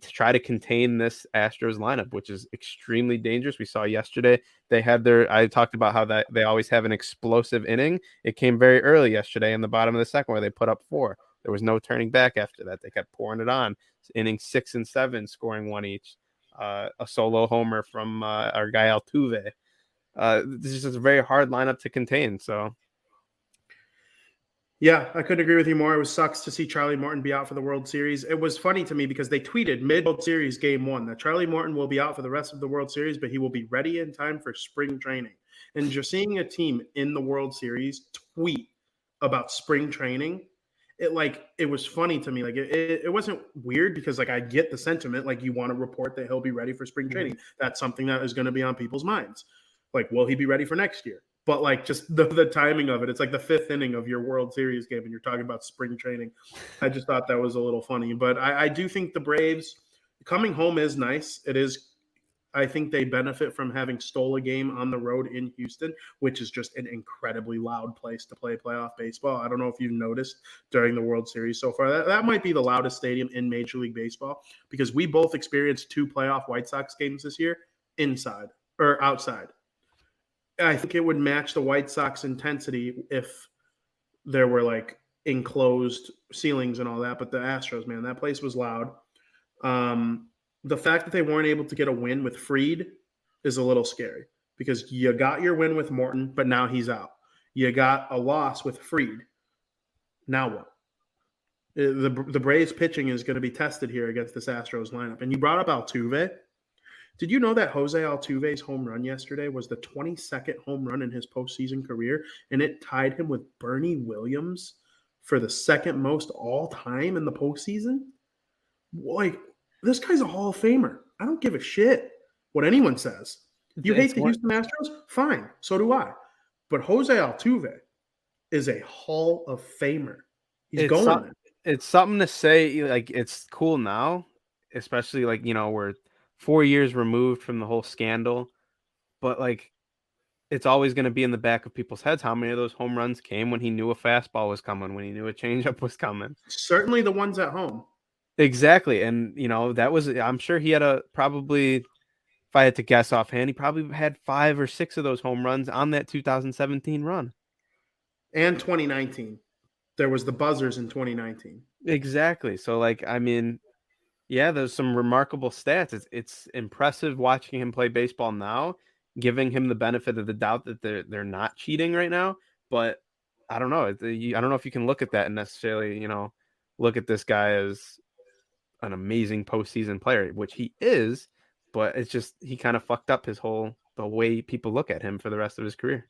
try to contain this Astros lineup, which is extremely dangerous. We saw yesterday I talked about how that they always have an explosive inning. It came very early yesterday in the bottom of the second where they put up 4. There was no turning back after that. They kept pouring it on. Inning 6 and 7, scoring 1 each. A solo homer from our guy Altuve. This is just a very hard lineup to contain. So. Yeah, I couldn't agree with you more. It sucks to see Charlie Morton be out for the World Series. It was funny to me because they tweeted mid-World Series Game 1 that Charlie Morton will be out for the rest of the World Series, but he will be ready in time for spring training. And just seeing a team in the World Series tweet about spring training, it was funny to me. Like it wasn't weird because like I get the sentiment. Like you want to report that he'll be ready for spring training. That's something that is going to be on people's minds. Like, will he be ready for next year? But like just the timing of it, it's like the 5th inning of your World Series game and you're talking about spring training. I just thought that was a little funny. But I do think the Braves coming home is nice. It is. I think they benefit from having stole a game on the road in Houston, which is just an incredibly loud place to play playoff baseball. I don't know if you've noticed during the World Series so far. That might be the loudest stadium in Major League Baseball because we both experienced 2 playoff White Sox games this year inside or outside. I think it would match the White Sox intensity if there were like enclosed ceilings and all that. But the Astros, man, that place was loud. The fact that they weren't able to get a win with Fried is a little scary because you got your win with Morton, but now he's out. You got a loss with Fried. Now what? The Braves pitching is going to be tested here against this Astros lineup. And you brought up Altuve. Did you know that Jose Altuve's home run yesterday was the 22nd home run in his postseason career, and it tied him with Bernie Williams for the 2nd most all time in the postseason? Like, this guy's a Hall of Famer. I don't give a shit what anyone says. You hate the Houston Astros? Fine. So do I. But Jose Altuve is a Hall of Famer. He's going there. It's something to say. Like, it's cool now, especially like, we're 4 years removed from the whole scandal, but like it's always going to be in the back of people's heads. How many of those home runs came when he knew a fastball was coming, when he knew a changeup was coming? Certainly the ones at home. Exactly. And I'm sure he had probably, if I had to guess offhand, he probably had 5 or 6 of those home runs on that 2017 run. And 2019. There was the buzzers in 2019. Exactly. So like, I mean, yeah, there's some remarkable stats. It's impressive watching him play baseball now, giving him the benefit of the doubt that they're not cheating right now. But I don't know. I don't know if you can look at that and necessarily, look at this guy as an amazing postseason player, which he is. But it's just he kind of fucked up the way people look at him for the rest of his career.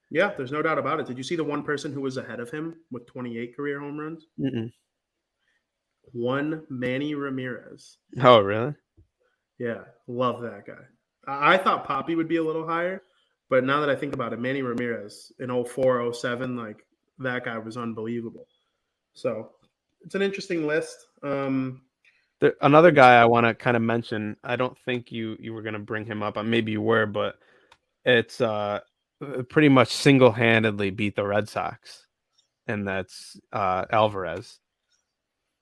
Yeah, there's no doubt about it. Did you see the one person who was ahead of him with 28 career home runs? One Manny Ramirez. Oh, really? Yeah, love that guy. I thought Poppy would be a little higher, but now that I think about it, Manny Ramirez in 04, 07, like that guy was unbelievable. So it's an interesting list. Another guy I want to kind of mention, I don't think you were going to bring him up. Maybe you were, but it's pretty much single-handedly beat the Red Sox, and that's Alvarez.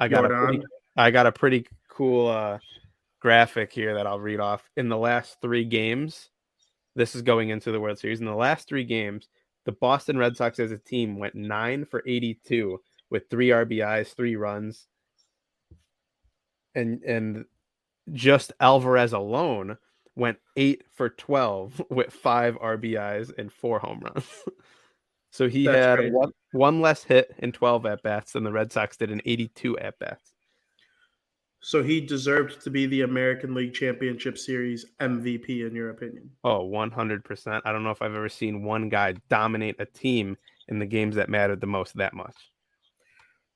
I got a pretty cool graphic here that I'll read off. In the last 3 games, this is going into the World Series. In the last 3 games, the Boston Red Sox as a team went 9 for 82 with 3 RBIs, 3 runs. And just Alvarez alone went 8 for 12 with 5 RBIs and 4 home runs. So he had one less hit in 12 at-bats than the Red Sox did in 82 at-bats. So he deserved to be the American League Championship Series MVP, in your opinion? Oh, 100%. I don't know if I've ever seen one guy dominate a team in the games that mattered the most that much.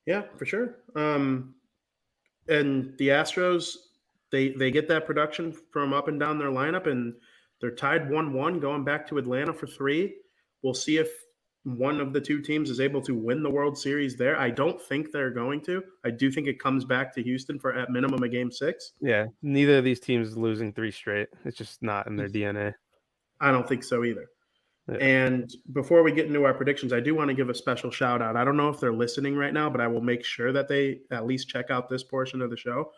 Yeah, for sure. And the Astros, they get that production from up and down their lineup, and they're tied 1-1 going back to Atlanta for 3. We'll see if one of the 2 teams is able to win the World Series there. I don't think they're going to. I do think it comes back to Houston for at minimum a Game 6. Yeah, neither of these teams is losing 3 straight. It's just not in their DNA. I don't think so either. Yeah. And before we get into our predictions, I do want to give a special shout out. I don't know if they're listening right now, but I will make sure that they at least check out this portion of the show.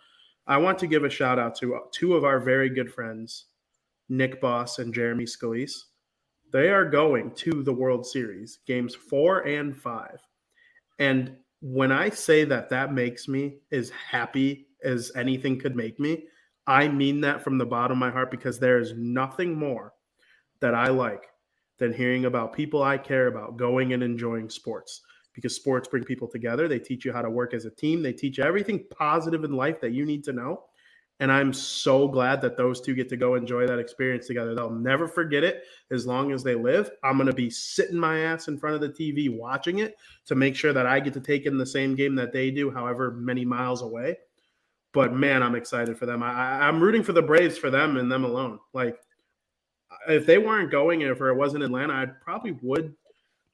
I want to give a shout out to two of our very good friends, Nick Boss and Jeremy Scalise. They are going to the World Series, games 4 and 5. And when I say that that makes me as happy as anything could make me, I mean that from the bottom of my heart, because there is nothing more that I like than hearing about people I care about going and enjoying sports, because sports bring people together. They teach you how to work as a team. They teach you everything positive in life that you need to know. And I'm so glad that those two get to go enjoy that experience together. They'll never forget it as long as they live. I'm going to be sitting my ass in front of the TV watching it to make sure that I get to take in the same game that they do, however many miles away. But man, I'm excited for them. I'm rooting for the Braves for them and them alone. Like, if they weren't going, if it wasn't Atlanta, I probably would.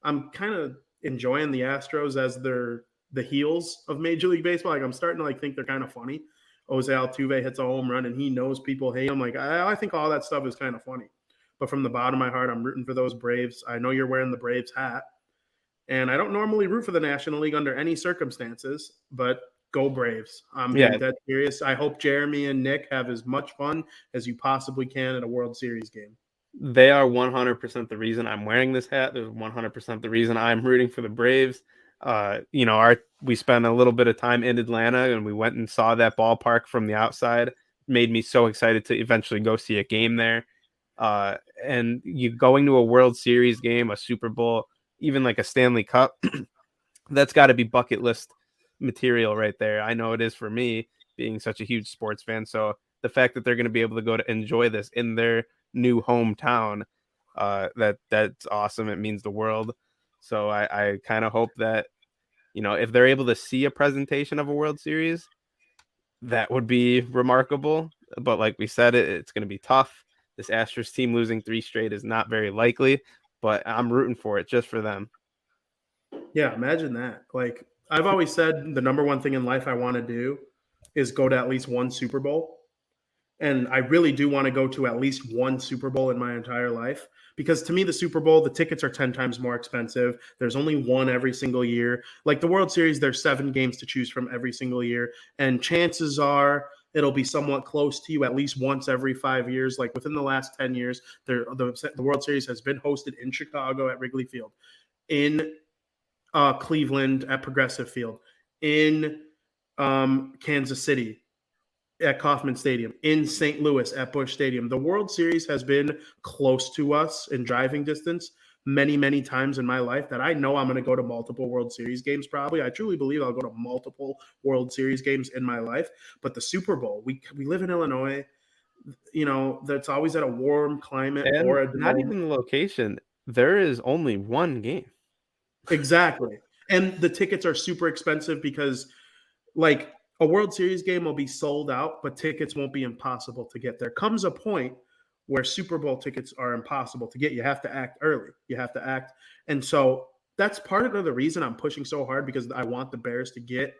I'm kind of enjoying the Astros as the heels of Major League Baseball. Like, I'm starting to think they're kind of funny. Jose Altuve hits a home run and he knows people hate him. Like, I think all that stuff is kind of funny. But from the bottom of my heart, I'm rooting for those Braves. I know you're wearing the Braves hat. And I don't normally root for the National League under any circumstances, but go Braves. I'm being dead serious. I hope Jeremy and Nick have as much fun as you possibly can at a World Series game. They are 100% the reason I'm wearing this hat. They're 100% the reason I'm rooting for the Braves. We spent a little bit of time in Atlanta and we went and saw that ballpark from the outside. Made me so excited to eventually go see a game there. And you going to a World Series game, a Super Bowl, even like a Stanley Cup, that's got to be bucket list material right there. I know it is for me, being such a huge sports fan. So the fact that they're going to be able to go to enjoy this in their new hometown, that's awesome. It means the world. So I kind of hope that, if they're able to see a presentation of a World Series, that would be remarkable. But like we said, it's going to be tough. This Astros team losing 3 straight is not very likely, but I'm rooting for it just for them. Yeah, imagine that. Like, I've always said the number one thing in life I want to do is go to at least one Super Bowl. And I really do want to go to at least one Super Bowl in my entire life, because to me, the Super Bowl, the tickets are 10 times more expensive. There's only one every single year. Like the World Series, there's 7 games to choose from every single year. And chances are it'll be somewhat close to you at least once every 5 years. Like within the last 10 years, the World Series has been hosted in Chicago at Wrigley Field, in Cleveland at Progressive Field, in Kansas City at Kauffman Stadium, in St. Louis at Busch Stadium. The World Series has been close to us in driving distance many, many times in my life that I know I'm going to go to multiple World Series games probably. I truly believe I'll go to multiple World Series games in my life. But the Super Bowl, we live in Illinois, that's always at a warm climate, And or not even the location. There is only one game. Exactly. And the tickets are super expensive because, like, a World Series game will be sold out, but tickets won't be impossible to get. There comes a point where Super Bowl tickets are impossible to get. You have to act early. You have to act. And so that's part of the reason I'm pushing so hard, because I want the Bears to get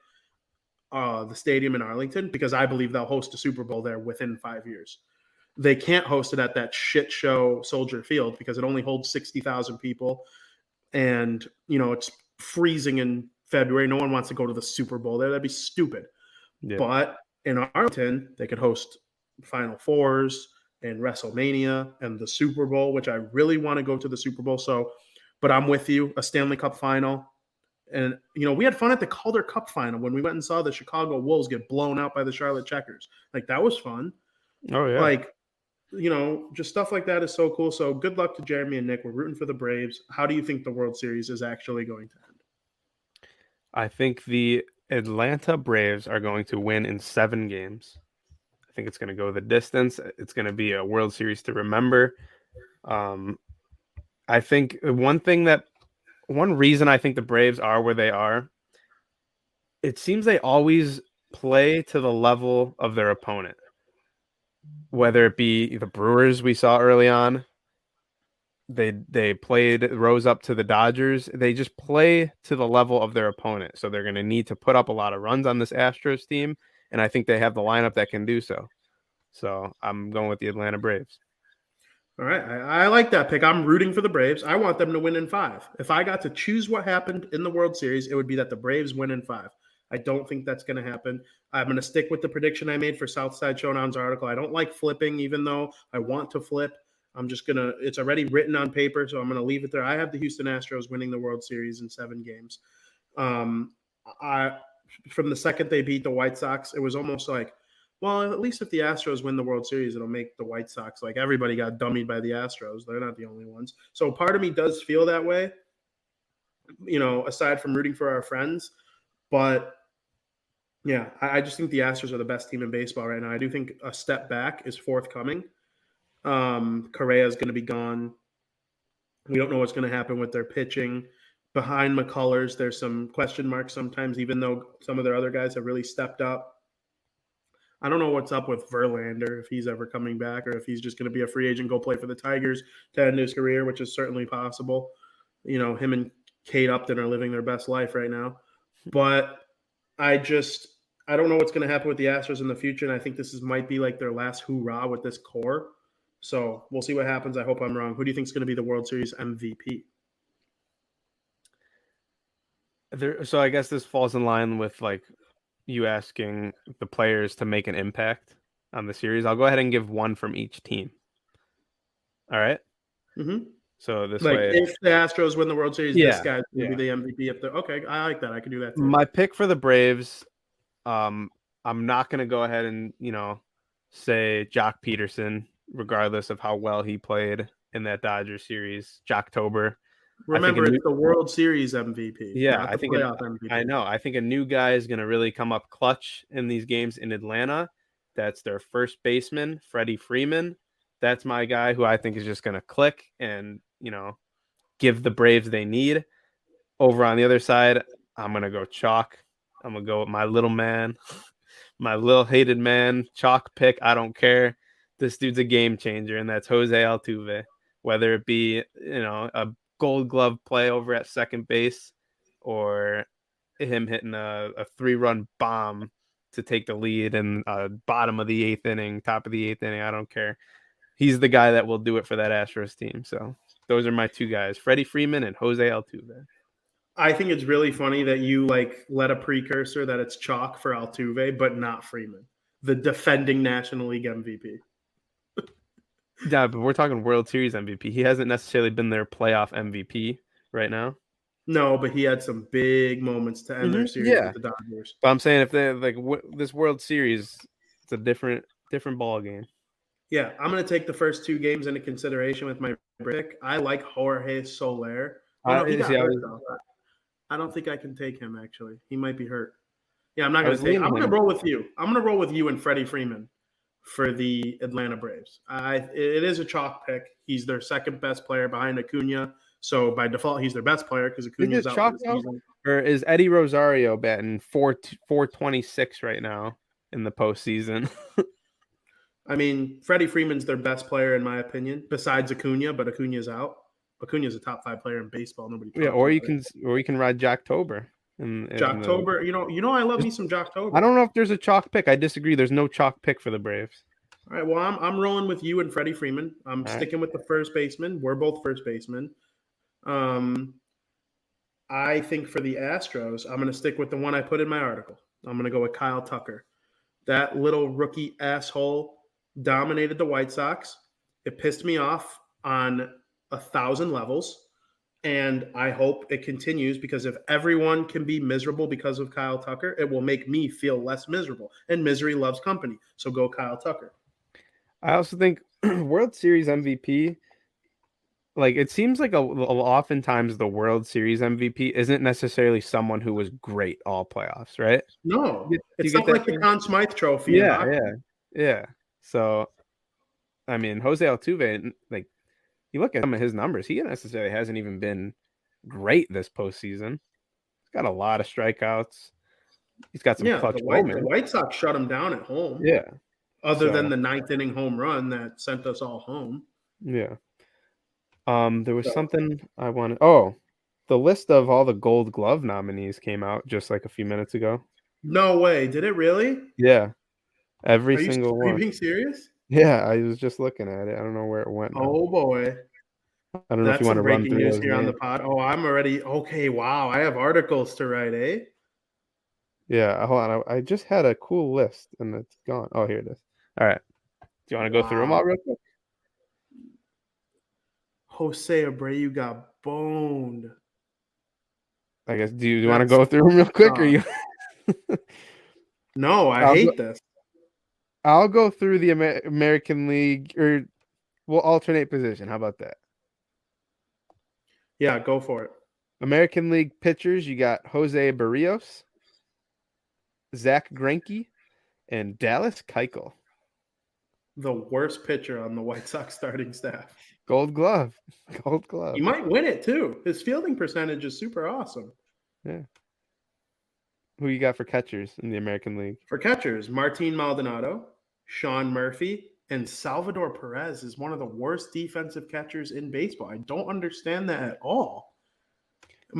the stadium in Arlington, because I believe they'll host a Super Bowl there within 5 years. They can't host it at that shit show Soldier Field because it only holds 60,000 people. And, it's freezing in February. No one wants to go to the Super Bowl there. That'd be stupid. Yeah. But in Arlington, they could host Final Fours and WrestleMania and the Super Bowl, which I really want to go to the Super Bowl. So, but I'm with you, a Stanley Cup final. And, we had fun at the Calder Cup final when we went and saw the Chicago Wolves get blown out by the Charlotte Checkers. Like, that was fun. Oh, yeah. Like, just stuff like that is so cool. So good luck to Jeremy and Nick. We're rooting for the Braves. How do you think the World Series is actually going to end? I think the Atlanta Braves are going to win in 7 games. I think it's going to go the distance. It's going to be a World Series to remember. I think one reason I think the Braves are where they are, it seems they always play to the level of their opponent. Whether it be the Brewers we saw early on, they rose up to the Dodgers. They just play to the level of their opponent. So they're going to need to put up a lot of runs on this Astros team, and I think they have the lineup that can do so. So I'm going with the Atlanta Braves. All right. I like that pick. I'm rooting for the Braves. I want them to win in 5. If I got to choose what happened in the World Series, it would be that the Braves win in 5. I don't think that's going to happen. I'm going to stick with the prediction I made for Southside Showdown's article. I don't like flipping, even though I want to flip. I'm just going to, it's already written on paper, so I'm going to leave it there. I have the Houston Astros winning the World Series in 7 games. I From the second they beat the White Sox, it was almost like, well, at least if the Astros win the World Series, it'll make the White Sox, like everybody got dummied by the Astros. They're not the only ones. So part of me does feel that way, aside from rooting for our friends. But yeah, I just think the Astros are the best team in baseball right now. I do think a step back is forthcoming. Correa is going to be gone. We don't know what's going to happen with their pitching. Behind McCullers, there's some question marks sometimes, even though some of their other guys have really stepped up. I don't know what's up with Verlander, if he's ever coming back, or if he's just going to be a free agent, go play for the Tigers to end his career, which is certainly possible. Him and Kate Upton are living their best life right now. But I don't know what's going to happen with the Astros in the future, and I think this might be like their last hoorah with this core. So we'll see what happens. I hope I'm wrong. Who do you think is going to be the World Series MVP? So I guess this falls in line with like you asking the players to make an impact on the series. I'll go ahead and give one from each team. All right. Mm-hmm. So this like way, if the Astros win the World Series, Yeah, this guy's going to yeah. be the MVP. Okay, I like that. I can do that too. my pick for the Braves, I'm not going to go ahead and, say Jock Peterson, regardless of how well he played in that Dodgers series, Jocktober. Remember, it's the World Series MVP. Yeah, not I the think playoff MVP. I know. I think a new guy is going to really come up clutch in these games in Atlanta. That's their first baseman, Freddie Freeman. That's my guy who I think is just going to click and, give the Braves they need. Over on the other side, I'm going to go chalk. I'm going to go with my little man, my little hated man, chalk pick. I don't care. This dude's a game changer, and that's Jose Altuve. Whether it be, a Gold Glove play over at second base or him hitting a 3-run bomb to take the lead in bottom of the 8th inning, top of the 8th inning. I don't care. He's the guy that will do it for that Astros team. So those are my two guys, Freddie Freeman and Jose Altuve. I think it's really funny that you let a precursor that it's chalk for Altuve, but not Freeman, the defending National League MVP. Yeah, but we're talking World Series MVP. He hasn't necessarily been their playoff MVP right now. No, but he had some big moments to end their series with the Dodgers. But I'm saying if they this World Series, it's a different ball game. Yeah, I'm going to take the first 2 games into consideration with my pick. I like Jorge Soler. He got hurt, though. I don't think I can take him, actually. He might be hurt. Yeah, I'm not going to take him. I'm going to roll with you. I'm going to roll with you and Freddie Freeman for the Atlanta Braves. It is a chalk pick. He's their second best player behind Acuna. So by default, he's their best player because Acuna's out for the season. Or is Eddie Rosario batting 426 right now in the postseason? I mean, Freddie Freeman's their best player in my opinion, besides Acuna, but Acuna's out. Acuna's a top 5 player in baseball. Nobody. Or you can ride Jocktober. Jocktober, I love me some Jocktober. I don't know if there's a chalk pick. I disagree. There's no chalk pick for the Braves. All right. Well, I'm rolling with you and Freddie Freeman. I'm sticking with the first baseman. We're both first basemen. I think for the Astros, I'm going to stick with the one I put in my article. I'm going to go with Kyle Tucker. That little rookie asshole dominated the White Sox. It pissed me off on 1,000 levels. And I hope it continues because if everyone can be miserable because of Kyle Tucker, it will make me feel less miserable. And misery loves company. So go Kyle Tucker. I also think World Series MVP, it seems like oftentimes the World Series MVP isn't necessarily someone who was great all playoffs, right? No, it's not like the Conn Smythe Trophy. Yeah. So, I mean, Jose Altuve, you look at some of his numbers, he necessarily hasn't even been great this postseason. He's got a lot of strikeouts. He's got some clutch moments. The White Sox shut him down at home. Yeah. Other than the 9th inning home run that sent us all home. Yeah. There was something I wanted. Oh, the list of all the Gold Glove nominees came out just like a few minutes ago. No way. Did it really? Yeah. Every single one. Are you being serious? Yeah, I was just looking at it. I don't know where it went now. Oh boy. I don't know if That's you want some to run breaking through news those here on the names. pod. Oh, I'm already okay. Wow, I have articles to write, eh? Yeah, hold on. I just had a cool list and it's gone. Oh, here it is. All right. Do you want to go through them all Wow. real quick? Jose Abreu got boned. I guess. Do you want to That's go through them real quick, or tough. you? No, I I'll go. hate this. I'll go through the American League, or we'll alternate position. How about that? Yeah, go for it. American League pitchers. You got Jose Barrios, Zach Greinke, and Dallas Keuchel. The worst pitcher on the White Sox starting staff. Gold Glove. Gold Glove. He might win it too. His fielding percentage is super awesome. Yeah. Who you got for catchers in the American League? For catchers, Martin Maldonado, Sean Murphy, and Salvador Perez is one of the worst defensive catchers in baseball. I don't understand that at all.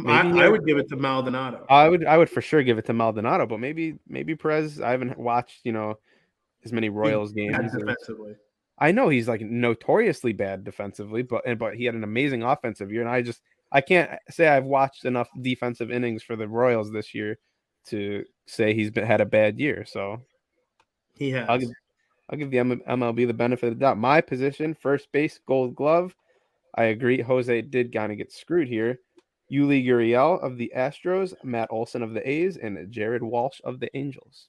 I would give it to Maldonado. I would for sure give it to Maldonado, but maybe Perez. I haven't watched as many Royals He's bad games. defensively. I know he's like notoriously bad defensively, but he had an amazing offensive year, and I can't say I've watched enough defensive innings for the Royals this year to say he's had a bad year. So He has. I'll give the MLB the benefit of the doubt. My position, first base, Gold Glove. I agree. Jose did kind of get screwed here. Yuli Gurriel of the Astros, Matt Olson of the A's, and Jared Walsh of the Angels.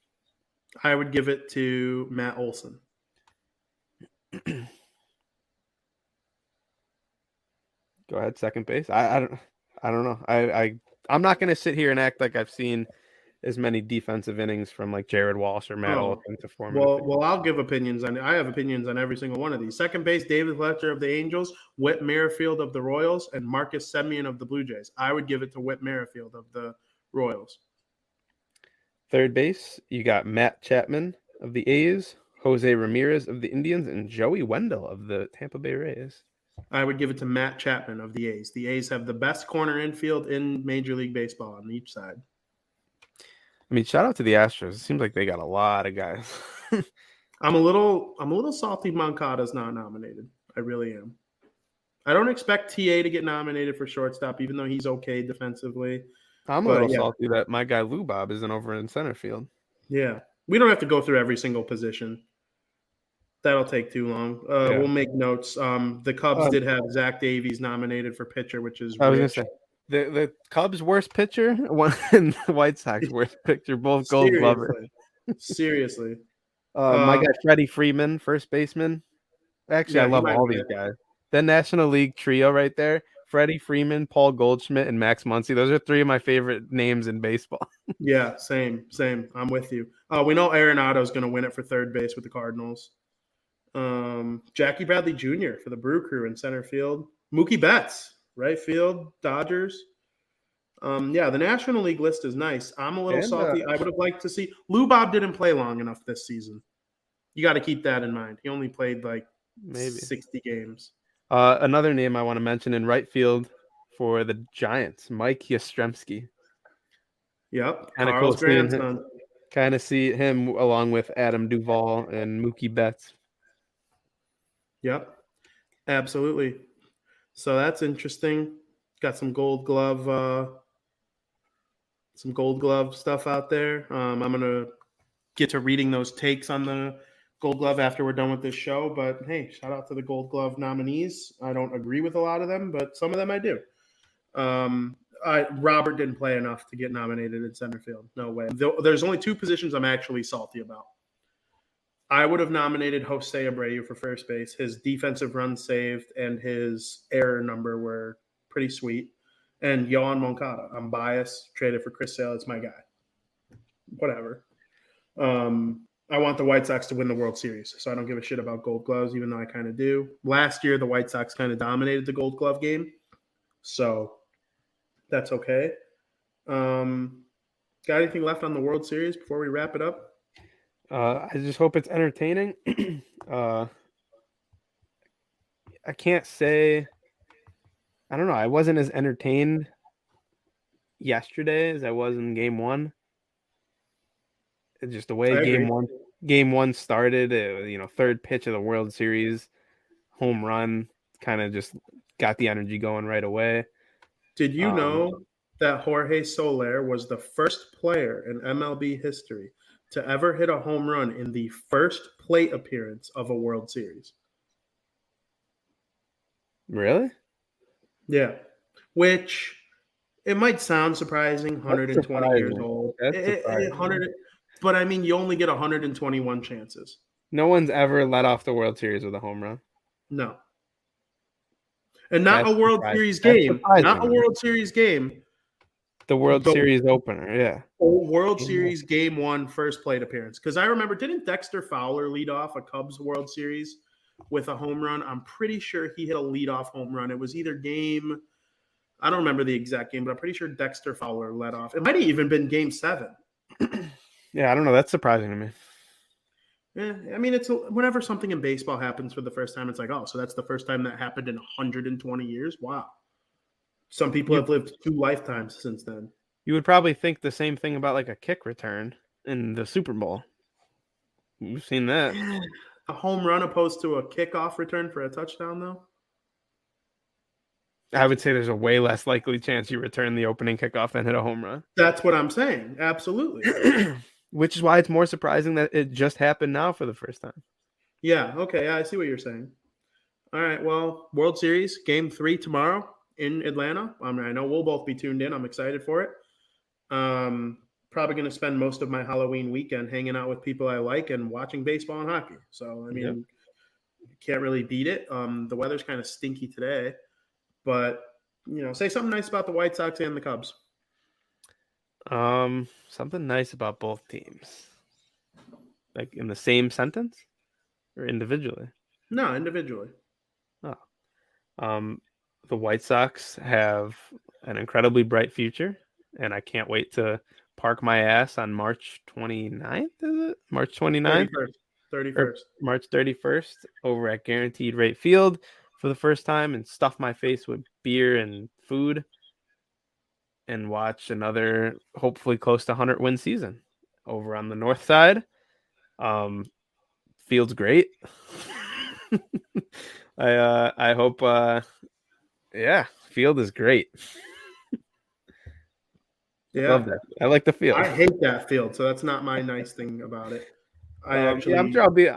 I would give it to Matt Olson. Go ahead, second base. I don't know. I'm not gonna sit here and act like I've seen as many defensive innings from like Jared Walsh or Matt Olson to form. Well, I'll give opinions on. I have opinions on every single one of these. Second base, David Fletcher of the Angels, Whit Merrifield of the Royals, and Marcus Semien of the Blue Jays. I would give it to Whit Merrifield of the Royals. Third base, you got Matt Chapman of the A's, Jose Ramirez of the Indians, and Joey Wendell of the Tampa Bay Rays. I would give it to Matt Chapman of the A's. The A's have the best corner infield in Major League Baseball on each side. I mean, shout out to the Astros. It seems like they got a lot of guys. I'm a little salty Moncada's not nominated. I really am. I don't expect TA to get nominated for shortstop, even though he's okay defensively. I'm a little salty that my guy Lou Bob isn't over in center field. Yeah. We don't have to go through every single position. That'll take too long. We'll make notes. The Cubs did have Zach Davies nominated for pitcher, which is I was going to say. The Cubs' worst pitcher, and the White Sox worst pitcher, both Gold Glover. Seriously. My guy Freddie Freeman, first baseman. Actually, I love all these guys. The National League trio right there: Freddie Freeman, Paul Goldschmidt, and Max Muncy. Those are three of my favorite names in baseball. Yeah, same. I'm with you. We know Arenado is going to win it for third base with the Cardinals. Jackie Bradley Jr. for the Brew Crew in center field. Mookie Betts. Right field, Dodgers. The National League list is nice. I'm a little salty. I would have liked to see Lou Bob didn't play long enough this season. You got to keep that in mind. He only played like maybe 60 games. Another name I want to mention in right field for the Giants, Mikey Ostremski. Yep, Carl's grandson. Kind of see him along with Adam Duvall and Mookie Betts. Yep, absolutely. So that's interesting. Got some Gold Glove stuff out there. I'm gonna get to reading those takes on the Gold Glove after we're done with this show. But hey, shout out to the Gold Glove nominees. I don't agree with a lot of them, but some of them I do. Robert didn't play enough to get nominated in center field. No way. There's only two positions I'm actually salty about. I would have nominated Jose Abreu for first base. His defensive run saved and his error number were pretty sweet. And Yohan Moncada. I'm biased. Traded for Chris Sale. It's my guy. Whatever. I want the White Sox to win the World Series, so I don't give a shit about Gold Gloves, even though I kind of do. Last year, the White Sox kind of dominated the Gold Glove game, so that's okay. Got anything left on the World Series before we wrap it up? I just hope it's entertaining. I can't say. I don't know. I wasn't as entertained yesterday as I was in Game 1. It's just the way Game 1 started, third pitch of the World Series, home run, kind of just got the energy going right away. Did you know that Jorge Soler was the first player in MLB history to ever hit a home run in the first plate appearance of a World Series? Really? Yeah. Which it might sound surprising, 120 years old. That's surprising. 100, but I mean, you only get 121 chances. No one's ever led off the World Series with a home run. No. And not That's a World surprising. Series That's game. surprising. Not a World Series game. The World Series opener, yeah. World Series Game 1 first plate appearance. Because I remember, didn't Dexter Fowler lead off a Cubs World Series with a home run? I'm pretty sure he hit a leadoff home run. It was either game, I don't remember the exact game, but I'm pretty sure Dexter Fowler led off. It might have even been Game 7. Yeah, I don't know. That's surprising to me. Yeah, I mean, whenever something in baseball happens for the first time, it's like, oh, so that's the first time that happened in 120 years? Wow. Some people have lived 2 lifetimes since then. You would probably think the same thing about like a kick return in the Super Bowl. We've seen that. A home run opposed to a kickoff return for a touchdown, though? I would say there's a way less likely chance you return the opening kickoff and hit a home run. That's what I'm saying. Absolutely. Which is why it's more surprising that it just happened now for the first time. Yeah, okay. I see what you're saying. All right, well, World Series, Game 3 tomorrow in Atlanta. I know we'll both be tuned in. I'm excited for it. Probably going to spend most of my Halloween weekend hanging out with people I like and watching baseball and hockey. So, I mean, can't really beat it. The weather's kind of stinky today. But, say something nice about the White Sox and the Cubs. Something nice about both teams. Like in the same sentence or individually? No, individually. Oh. The White Sox have an incredibly bright future, and I can't wait to park my ass on March 29th, is it? March 29th? 31st. March 31st over at Guaranteed Rate Field for the first time and stuff my face with beer and food and watch another hopefully close to 100 win season over on the north side. Field's great. I hope field is great. Yeah. Love that. I like the field. I hate that field, so that's not my nice thing about it. I'm sure I'll be in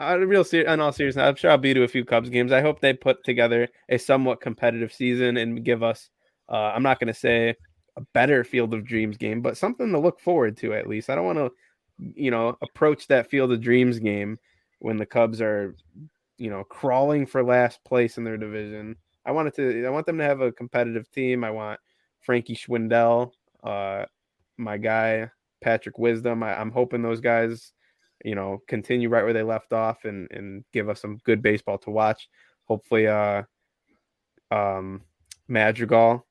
all seriousness. I'm sure I'll be to a few Cubs games. I hope they put together a somewhat competitive season and give us. I'm not going to say a better Field of Dreams game, but something to look forward to at least. I don't want to, approach that Field of Dreams game when the Cubs are, crawling for last place in their division. I want them to have a competitive team. I want Frankie Schwindel, my guy Patrick Wisdom. I'm hoping those guys, continue right where they left off and give us some good baseball to watch. Hopefully, Madrigal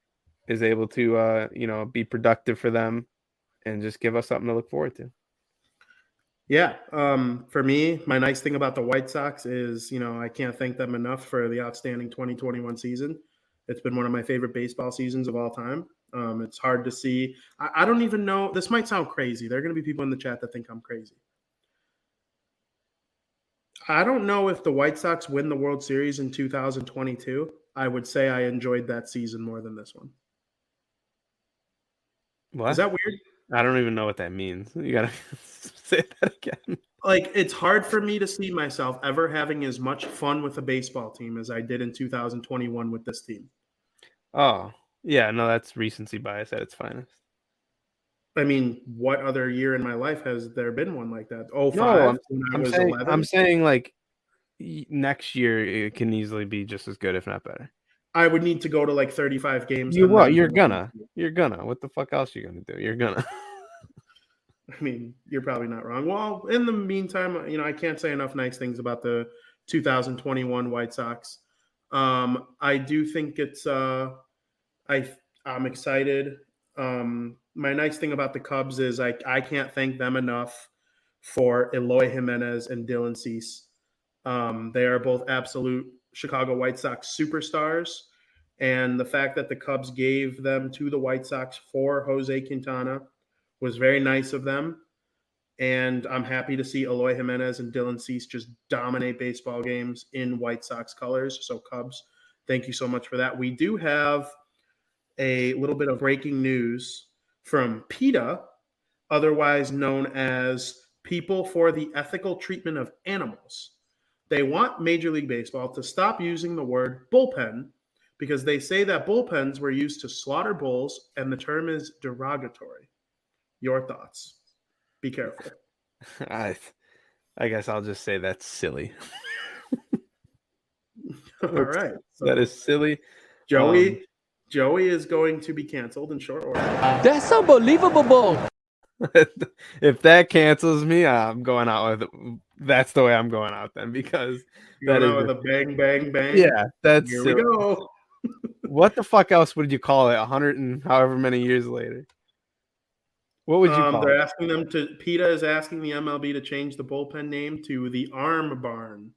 is able to, be productive for them and just give us something to look forward to. Yeah. For me, my nice thing about the White Sox is, I can't thank them enough for the outstanding 2021 season. It's been one of my favorite baseball seasons of all time. It's hard to see. I don't even know. This might sound crazy. There are going to be people in the chat that think I'm crazy. I don't know if the White Sox win the World Series in 2022. I would say I enjoyed that season more than this one. What? Is that weird? I don't even know what that means. You got to say that again. Like, it's hard for me to see myself ever having as much fun with a baseball team as I did in 2021 with this team. Oh, yeah. No, that's recency bias at its finest. I mean, what other year in my life has there been one like that? No, I'm saying like next year it can easily be just as good, if not better. I would need to go to like 35 games. You're gonna. What the fuck else are you gonna do? You're gonna. I mean, you're probably not wrong. Well, in the meantime, I can't say enough nice things about the 2021 White Sox. I do think it's I'm excited. My nice thing about the Cubs is I can't thank them enough for Eloy Jimenez and Dylan Cease. They are both absolute Chicago White Sox superstars. And the fact that the Cubs gave them to the White Sox for Jose Quintana was very nice of them. And I'm happy to see Eloy Jimenez and Dylan Cease just dominate baseball games in White Sox colors. So Cubs, thank you so much for that. We do have a little bit of breaking news from PETA, otherwise known as People for the Ethical Treatment of Animals. They want Major League Baseball to stop using the word bullpen because they say that bullpens were used to slaughter bulls and the term is derogatory. Your thoughts? Be careful. I guess I'll just say that's silly. All right. So That is silly. Joey is going to be canceled in short order. That's unbelievable. If that cancels me, I'm going out with. That's the way I'm going out then, because Going that out is with a bang, bang, bang. yeah, that's Here silly. we go. What the fuck else would you call it? 100 and however many years later. What would you call They're it? asking them to. PETA is asking the MLB to change the bullpen name to the Arm Barn.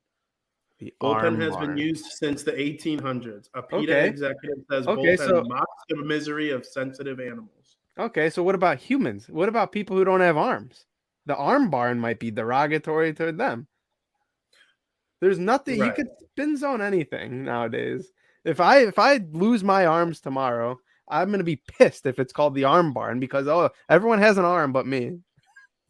The Bullpen arm has barn. been used since the 1800s. A PETA Okay. executive says Okay, bullpen so- mocks the misery of sensitive animals. Okay, so what about humans? What about people who don't have arms? The arm barn might be derogatory to them. There's nothing Right. you could spin zone anything nowadays. If I lose my arms tomorrow, I'm gonna be pissed if it's called the arm barn because everyone has an arm but me.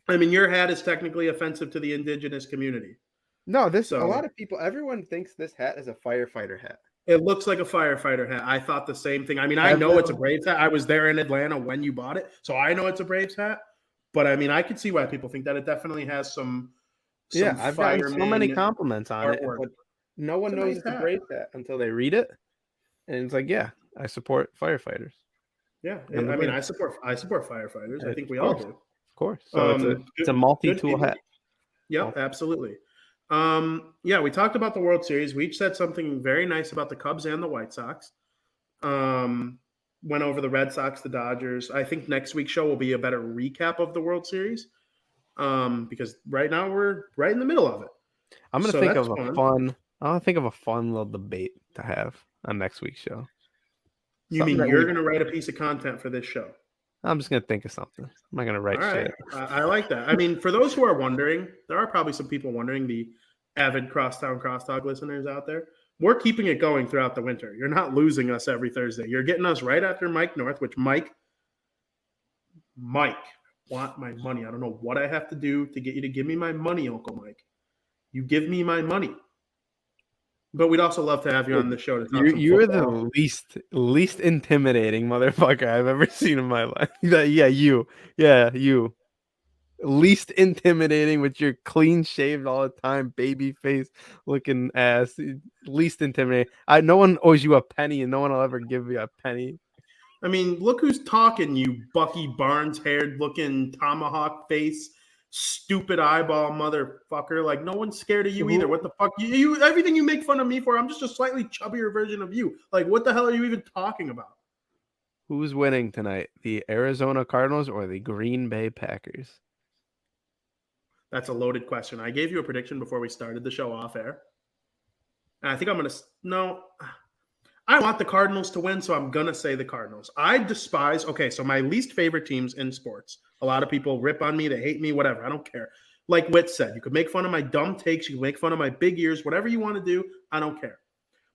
I mean, your hat is technically offensive to the indigenous community. No, a So- lot of people. Everyone thinks this hat is a firefighter hat. It looks like a firefighter hat. I thought the same thing. I mean, I know it's a Braves hat. I was there in Atlanta when you bought it, so I know it's a Braves hat. But I mean, I could see why people think that. It definitely has some Yeah, I've gotten so many fireman compliments on it, artwork. but no one It's a knows nice it's a hat. Braves hat until they read it, and it's like, yeah, I support firefighters. Yeah, And the I mean, Braves. I support firefighters. I Of think we all course. do. Of course, so it's a Good multi-tool people. hat. Yep, absolutely. Yeah, we talked about the World Series. We each said something very nice about the Cubs and the White Sox. Went over the Red Sox, the Dodgers. I think next week's show will be a better recap of the World Series. Because right now we're right in the middle of it. I'm gonna So think that's of a fun. I want to think of a fun little debate to have on next week's show. You Something mean that you're we- going to write a piece of content for this show? I'm just gonna think of something. I'm not gonna write All right. shit. I like that. I mean, for those who are wondering, there are probably some people wondering, the avid Crosstown Crosstalk listeners out there. We're keeping it going throughout the winter. You're not losing us every Thursday. You're getting us right after Mike North, which Mike, want my money. I don't know what I have to do to get you to give me my money, Uncle Mike. You give me my money. But we'd also love to have you on the show to talk some You're football. the least intimidating motherfucker I've ever seen in my life. Yeah, you. Least intimidating with your clean shaved all the time, baby face looking ass. Least intimidating. No one owes you a penny, and no one will ever give you a penny. I mean, look who's talking, you Bucky Barnes haired looking tomahawk face, stupid eyeball motherfucker. Like, no one's scared of you either. What the fuck? You everything you make fun of me for, I'm just a slightly chubbier version of you. Like, what the hell are you even talking about? Who's winning tonight? The Arizona Cardinals or the Green Bay Packers? That's a loaded question. I gave you a prediction before we started the show off air. And I think I'm going to – no. I want the Cardinals to win, so I'm going to say the Cardinals. I despise – okay, so my least favorite teams in sports. A lot of people rip on me. They hate me, whatever. I don't care. Like Witt said, you could make fun of my dumb takes. You can make fun of my big ears. Whatever you want to do, I don't care.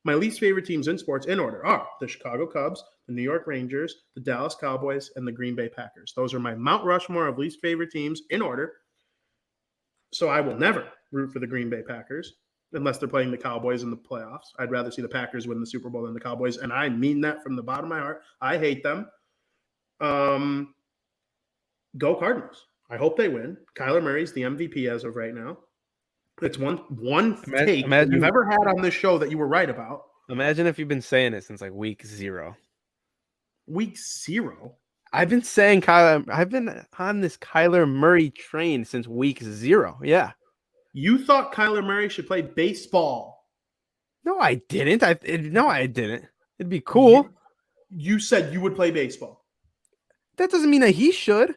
My least favorite teams in sports in order are the Chicago Cubs, the New York Rangers, the Dallas Cowboys, and the Green Bay Packers. Those are my Mount Rushmore of least favorite teams in order. So I will never root for the Green Bay Packers unless they're playing the Cowboys in the playoffs. I'd rather see the Packers win the Super Bowl than the Cowboys, and I mean that from the bottom of my heart. I hate them. Go Cardinals. I hope they win. Kyler Murray's the MVP as of right now. It's one take that you've ever had on this show that you were right about. Imagine if you've been saying it since like week 0. Week 0? I've been saying Kyler. I've been on this Kyler Murray train since week 0. Yeah. You thought Kyler Murray should play baseball. No, I didn't. No, I didn't. It'd be cool. You said you would play baseball. That doesn't mean that he should.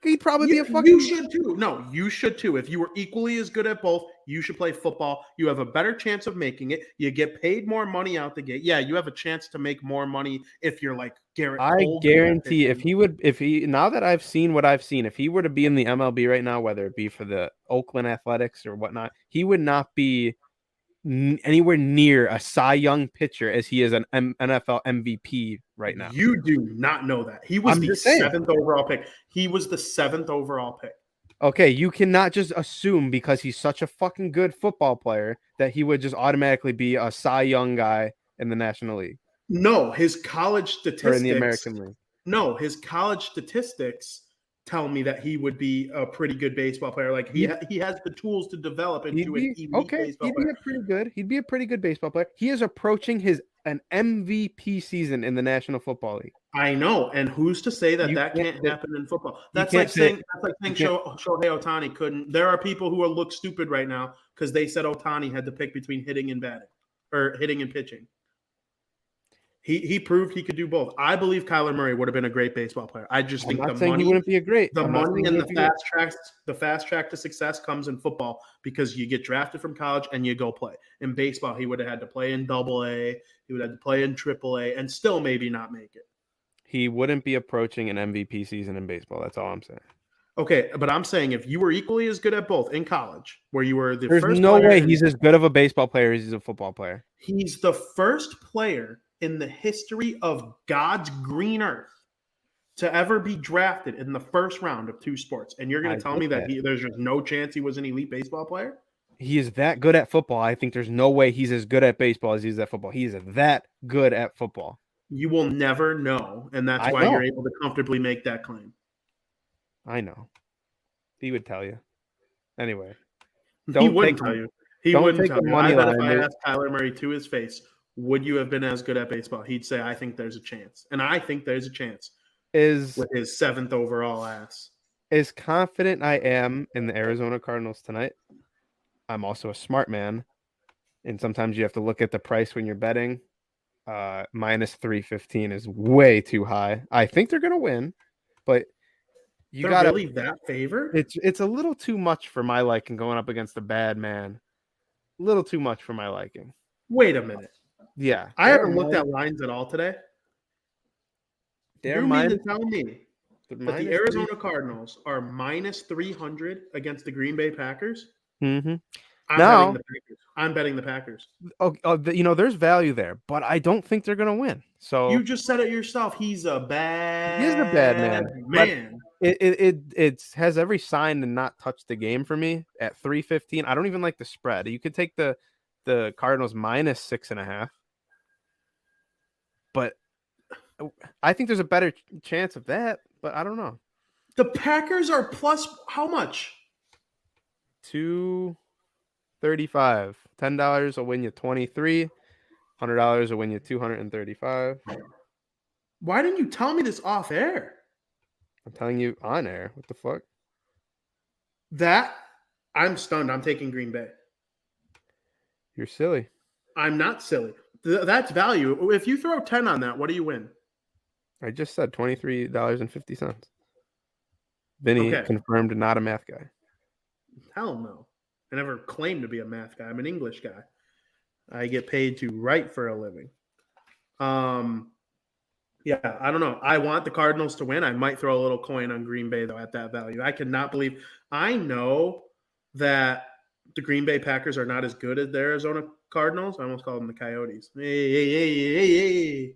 He'd probably be a fucking. You should too. No, you should too. If you were equally as good at both, You should play football. You have a better chance of making it. You get paid more money out the gate. Yeah, you have a chance to make more money if you're like Garrett. I Cole guarantee if he now that I've seen what I've seen, if he were to be in the MLB right now, whether it be for the Oakland Athletics or whatnot, he would not be anywhere near a Cy Young pitcher as he is an NFL MVP right now. You do not know that. He was the 7th overall pick. He was the 7th overall pick. Okay, you cannot just assume because he's such a fucking good football player that he would just automatically be a Cy Young guy in the National League. No, his college statistics or in the American League. No, his college statistics tell me that he would be a pretty good baseball player. Like he has the tools to develop into an elite baseball player. He'd be a pretty good baseball player. He is approaching an MVP season in the National Football League. I know, and who's to say that can't happen in football? That's like saying Shohei Ohtani couldn't. There are people who will look stupid right now because they said Ohtani had to pick between hitting and batting, or hitting and pitching. He proved he could do both. I believe Kyler Murray would have been a great baseball player. I just think the money, he wouldn't be a great. The money and the fast track to success comes in football because you get drafted from college and you go play. In baseball, he would have had to play in AA, he would have had to play in AAA, and still maybe not make it. He wouldn't be approaching an MVP season in baseball. That's all I'm saying. Okay, but I'm saying if you were equally as good at both in college, where you were There's no way he's as good of a baseball player as he's a football player. He's the first player in the history of God's green earth to ever be drafted in the first round of 2 sports. And you're going to tell me that there's just no chance he was an elite baseball player? He is that good at football. I think there's no way he's as good at baseball as he is at football. He is that good at football. You will never know, and that's why you're able to comfortably make that claim. I know. He would tell you. Anyway. He wouldn't tell you. He wouldn't tell you. I bet if I asked Kyler Murray to his face, would you have been as good at baseball? He'd say, I think there's a chance. And I think there's a chance with his 7th overall ass. As confident I am in the Arizona Cardinals tonight, I'm also a smart man. And sometimes you have to look at the price when you're betting. Minus 315 is way too high. I think they're going to win, but you got really that favored? It's a little too much for my liking going up against a bad man. A little too much for my liking. Wait a minute. Yeah, I haven't looked at lines at all today. You mean to tell me that the Arizona Cardinals are minus 300 against the Green Bay Packers? Mm-hmm. I'm betting the Packers. There's value there, but I don't think they're going to win. So you just said it yourself. He's a bad man. It has every sign to not touch the game for me at 315. I don't even like the spread. You could take the Cardinals minus 6.5. But I think there's a better chance of that, but I don't know. The Packers are plus how much? $235. $10 will win you 23. $100 will win you 235. Why didn't you tell me this off air? I'm telling you on air. What the fuck? I'm stunned. I'm taking Green Bay. You're silly. I'm not silly. That's value. If you throw 10 on that, what do you win? I just said $23.50. Vinny confirmed not a math guy. Hell no. I never claimed to be a math guy. I'm an English guy. I get paid to write for a living. Yeah, I don't know. I want the Cardinals to win. I might throw a little coin on Green Bay, though, at that value. I cannot believe – I know that the Green Bay Packers are not as good as the Arizona Cardinals. I almost called them the Coyotes. Hey.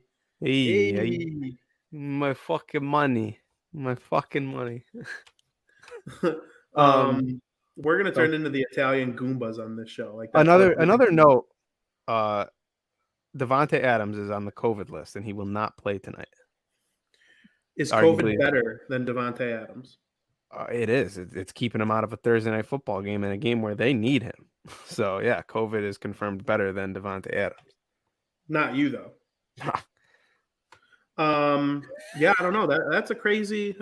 My fucking money. We're going to turn into the Italian Goombas on this show. Like another note, Davante Adams is on the COVID list, and he will not play tonight. Is COVID better than Davante Adams? It is. It's keeping him out of a Thursday night football game in a game where they need him. So, yeah, COVID is confirmed better than Davante Adams. Not you, though. Yeah, I don't know. That's a crazy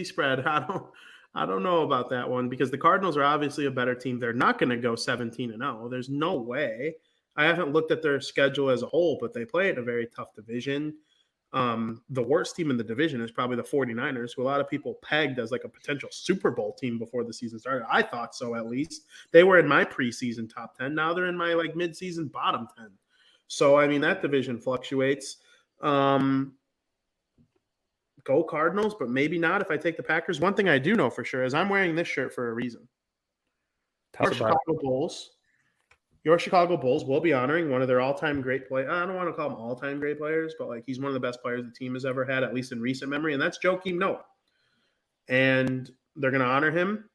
spread. I don't know about that one because the Cardinals are obviously a better team. They're not going to go 17-0. There's no way. I haven't looked at their schedule as a whole, but they play in a very tough division. The worst team in the division is probably the 49ers, who a lot of people pegged as like a potential Super Bowl team before the season started. I thought so, at least. They were in my preseason top 10. Now they're in my like midseason bottom 10. So, I mean, that division fluctuates. Go Cardinals, but maybe not if I take the Packers. One thing I do know for sure is I'm wearing this shirt for a reason. Your Chicago Bulls will be honoring one of their all-time great players. I don't want to call them all-time great players, but like he's one of the best players the team has ever had, at least in recent memory, and that's Joakim Noah. And they're going to honor him.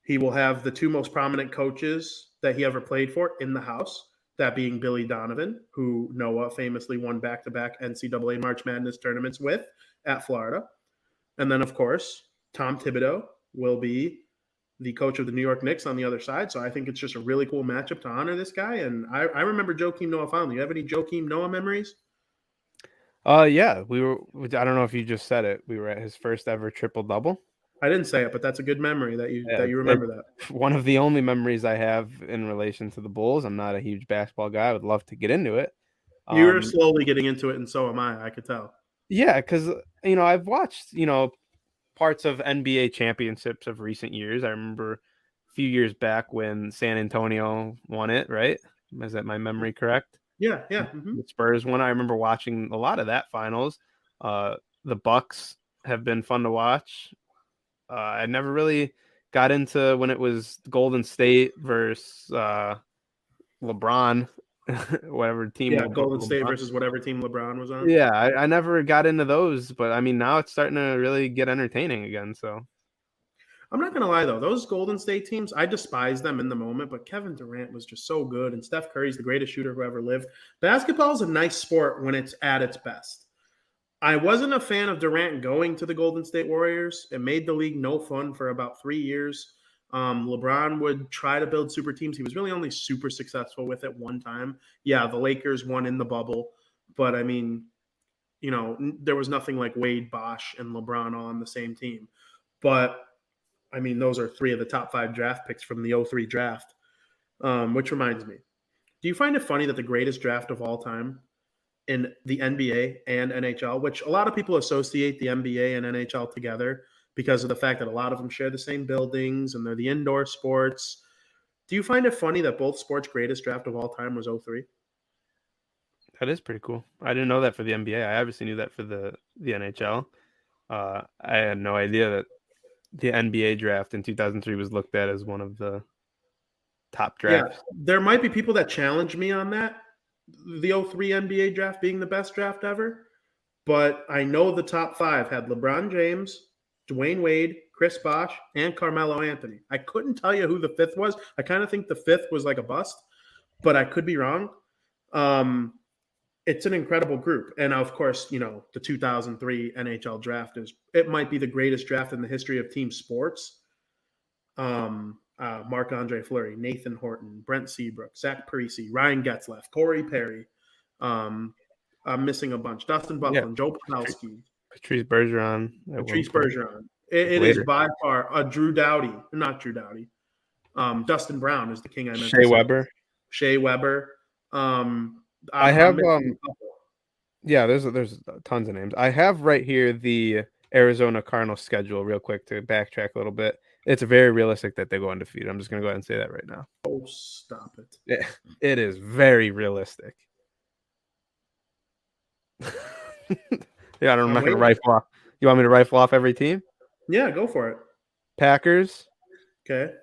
He will have the two most prominent coaches that he ever played for in the house, that being Billy Donovan, who Noah famously won back-to-back NCAA March Madness tournaments with at Florida. And then, of course, Tom Thibodeau will be the coach of the New York Knicks on the other side. So I think it's just a really cool matchup to honor this guy. And I remember Joakim Noah fondly. You have any Joakim Noah memories? Yeah, we were. I don't know if you just said it. We were at his first ever triple-double. I didn't say it, but that's a good memory that you remember that. One of the only memories I have in relation to the Bulls. I'm not a huge basketball guy. I would love to get into it. You're slowly getting into it, and so am I could tell. Yeah, because I've watched parts of NBA championships of recent years. I remember a few years back when San Antonio won it, right? Is that my memory correct? Yeah. Mm-hmm. The Spurs won. I remember watching a lot of that finals. The Bucks have been fun to watch. I never really got into when it was Golden State versus LeBron, whatever team. Yeah, Golden State versus whatever team LeBron was on. Yeah, I never got into those, but I mean, now it's starting to really get entertaining again. So I'm not gonna lie though, those Golden State teams, I despise them in the moment, but Kevin Durant was just so good, and Steph Curry's the greatest shooter who ever lived. Basketball is a nice sport when it's at its best. I wasn't a fan of Durant going to the Golden State Warriors. It made the league no fun for about 3 years. LeBron would try to build super teams. He was really only super successful with it one time. Yeah, the Lakers won in the bubble, but I mean, there was nothing like Wade, Bosh, and LeBron all on the same team. But I mean, those are 3 of the top 5 draft picks from the 2003 draft, which reminds me, do you find it funny that the greatest draft of all time in the NBA and NHL, which a lot of people associate the NBA and NHL together because of the fact that a lot of them share the same buildings and they're the indoor sports. Do you find it funny that both sports' greatest draft of all time was 2003? That is pretty cool. I didn't know that for the NBA. I obviously knew that for the NHL. I had no idea that the NBA draft in 2003 was looked at as one of the top drafts. Yeah, there might be people that challenge me on that, the 2003 NBA draft being the best draft ever, but I know the top 5 had LeBron James, Dwayne Wade, Chris Bosh, and Carmelo Anthony. I couldn't tell you who the 5th was. I kind of think the 5th was like a bust, but I could be wrong. It's an incredible group. And of course, the 2003 NHL draft it might be the greatest draft in the history of team sports. Marc-Andre Fleury, Nathan Horton, Brent Seabrook, Zach Parise, Ryan Getzlaf, Corey Perry. I'm missing a bunch. Dustin Buckland, Joe Pavelski. Patrice Bergeron. It is by far Drew Doughty. Not Drew Doughty. Dustin Brown is the king I mentioned. Shea Weber. I have there's tons of names. I have right here the Arizona Cardinals schedule real quick to backtrack a little bit. It's very realistic that they go undefeated. I'm just going to go ahead and say that right now. Oh, stop it. Yeah, it is very realistic. Yeah, I'm not going to rifle off. You want me to rifle off every team? Yeah, go for it. Packers. Okay.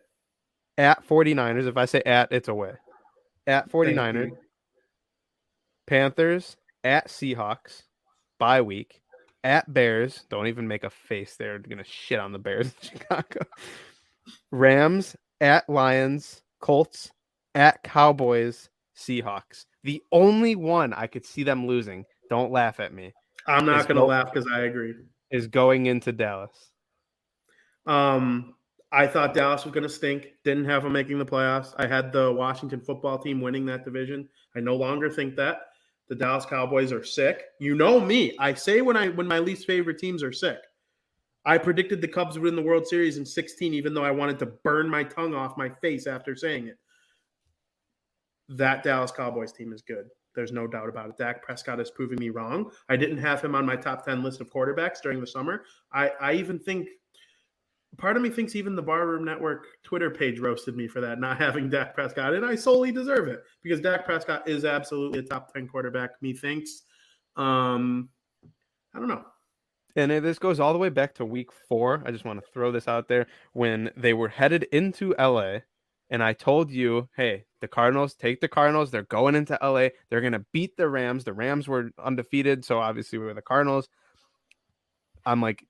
At 49ers. If I say at, it's away. At 49ers. Panthers. At Seahawks. Bye week. At Bears. Don't even make a face. They're going to shit on the Bears in Chicago. Rams. At Lions. Colts. At Cowboys. Seahawks. The only one I could see them losing, don't laugh at me. I'm not going to laugh because I agree. Is going into Dallas. I thought Dallas was going to stink. Didn't have them making the playoffs. I had the Washington football team winning that division. I no longer think that. The Dallas Cowboys are sick. You know me. I say when my least favorite teams are sick. I predicted the Cubs would win the World Series in 2016, even though I wanted to burn my tongue off my face after saying it. That Dallas Cowboys team is good. There's no doubt about it. Dak Prescott is proving me wrong. I didn't have him on my top 10 list of quarterbacks during the summer. I even think part of me thinks even the Barroom Network Twitter page roasted me for that, not having Dak Prescott, and I solely deserve it because Dak Prescott is absolutely a top 10 quarterback, methinks. I don't know. And this goes all the way back to week 4. I just want to throw this out there. When they were headed into LA, and I told you, hey, the Cardinals, take the Cardinals. They're going into LA. They're going to beat the Rams. The Rams were undefeated, so obviously we were the Cardinals. I'm like,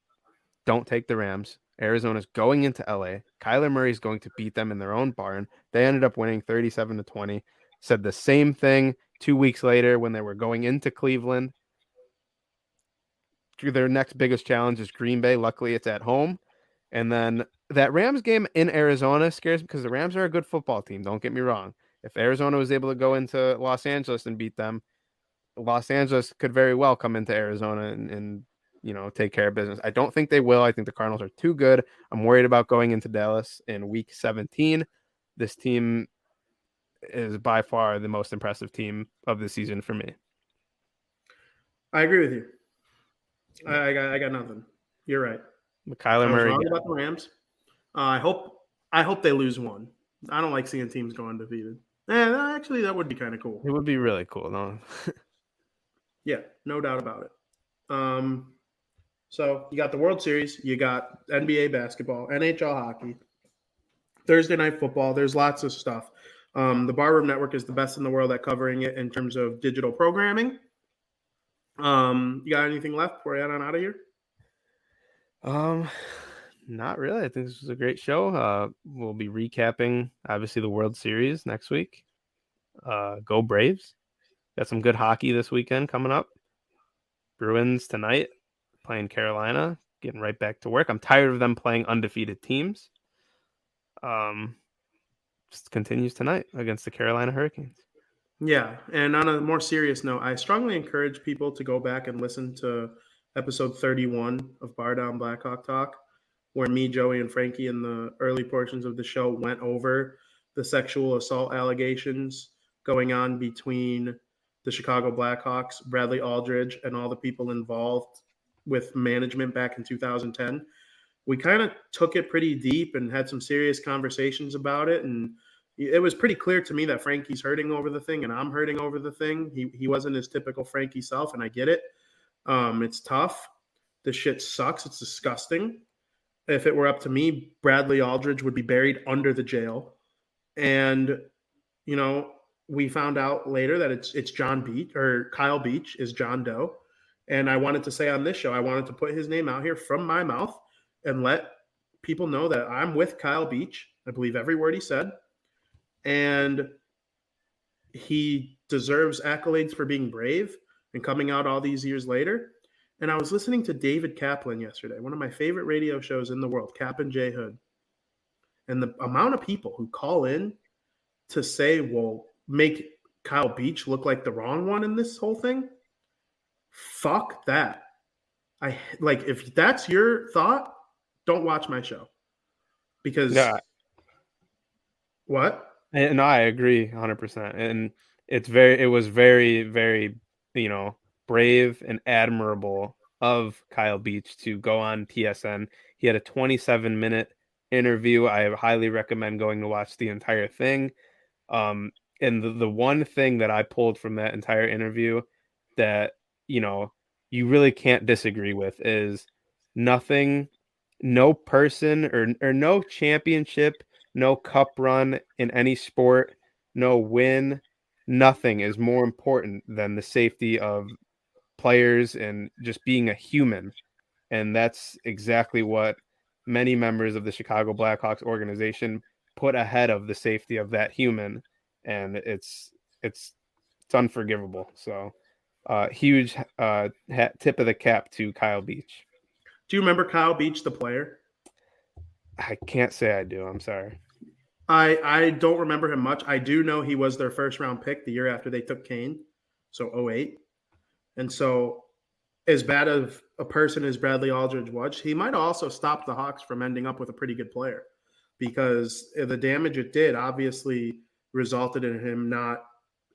don't take the Rams. Arizona's going into LA. Kyler Murray's going to beat them in their own barn. They ended up winning 37-20. Said the same thing 2 weeks later when they were going into Cleveland. Their next biggest challenge is Green Bay. Luckily, it's at home. And then that Rams game in Arizona scares me because the Rams are a good football team. Don't get me wrong. If Arizona was able to go into Los Angeles and beat them, Los Angeles could very well come into Arizona and take care of business. I don't think they will. I think the Cardinals are too good. I'm worried about going into Dallas in week 17. This team is by far the most impressive team of the season for me. I agree with you. I got nothing. You're right. Kyler Murray. I was wrong about the Rams. I hope they lose one. I don't like seeing teams go undefeated. Actually, that would be kind of cool. It would be really cool, no? Yeah, no doubt about it. So you got the World Series, you got NBA basketball, NHL hockey, Thursday night football. There's lots of stuff. The Barroom Network is the best in the world at covering it in terms of digital programming. You got anything left before I head on out of here? Not really. I think this was a great show. We'll be recapping, obviously, the World Series next week. Go Braves. Got some good hockey this weekend coming up. Bruins tonight, playing Carolina, getting right back to work. I'm tired of them playing undefeated teams. Just continues tonight against the Carolina Hurricanes. Yeah, and on a more serious note, I strongly encourage people to go back and listen to episode 31 of Bar Down Blackhawk Talk, where me, Joey, and Frankie in the early portions of the show went over the sexual assault allegations going on between the Chicago Blackhawks, Bradley Aldridge, and all the people involved with management back in 2010. We kind of took it pretty deep and had some serious conversations about it, and it was pretty clear to me that Frankie's hurting over the thing and I'm hurting over the thing. He wasn't his typical Frankie self, and I get it. It's tough. The shit sucks. It's disgusting. If it were up to me, Bradley Aldridge would be buried under the jail. And, we found out later that it's John Beach, or Kyle Beach is John Doe. And I wanted to say on this show, I wanted to put his name out here from my mouth and let people know that I'm with Kyle Beach. I believe every word he said. And he deserves accolades for being brave and coming out all these years later. And I was listening to David Kaplan yesterday, one of my favorite radio shows in the world, Cap and J Hood. And the amount of people who call in to say, well, make Kyle Beach look like the wrong one in this whole thing. Fuck that. If that's your thought, don't watch my show. Because what? No, I agree 100%. And it was very, very, brave and admirable of Kyle Beach to go on TSN. He had a 27-minute interview. I highly recommend going to watch the entire thing. And the one thing that I pulled from that entire interview that, you really can't disagree with is nothing, no person or no championship, no cup run in any sport, no win, nothing is more important than the safety of players and just being a human. And that's exactly what many members of the Chicago Blackhawks organization put ahead of the safety of that human. And it's unforgivable. So huge tip of the cap to Kyle Beach. Do you remember Kyle Beach, the player? I can't say I do. I'm sorry. I don't remember him much. I do know he was their first round pick the year after they took Kane, so 2008. And so as bad of a person as Bradley Aldridge was, he might also stop the Hawks from ending up with a pretty good player, because the damage it did obviously resulted in him not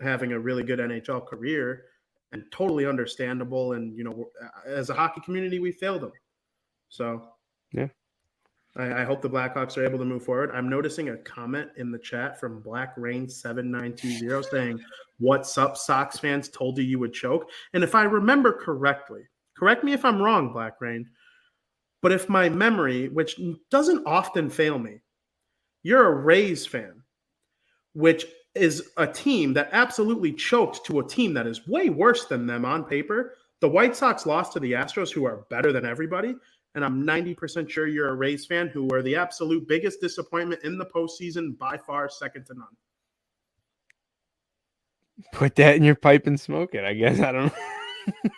having a really good NHL career, and totally understandable. And, as a hockey community, we failed them. So Yeah. I hope the Blackhawks are able to move forward. I'm noticing a comment in the chat from Black Rain 7920 saying, "What's up, Sox fans? Told you would choke." And if I remember correctly, correct me if I'm wrong, Black Rain, but if my memory, which doesn't often fail me, you're a Rays fan, which is a team that absolutely choked to a team that is way worse than them on paper. The White Sox lost to the Astros, who are better than everybody. And I'm 90% sure you're a Rays fan, who are the absolute biggest disappointment in the postseason, by far, second to none. Put that in your pipe and smoke it, I guess. I don't know.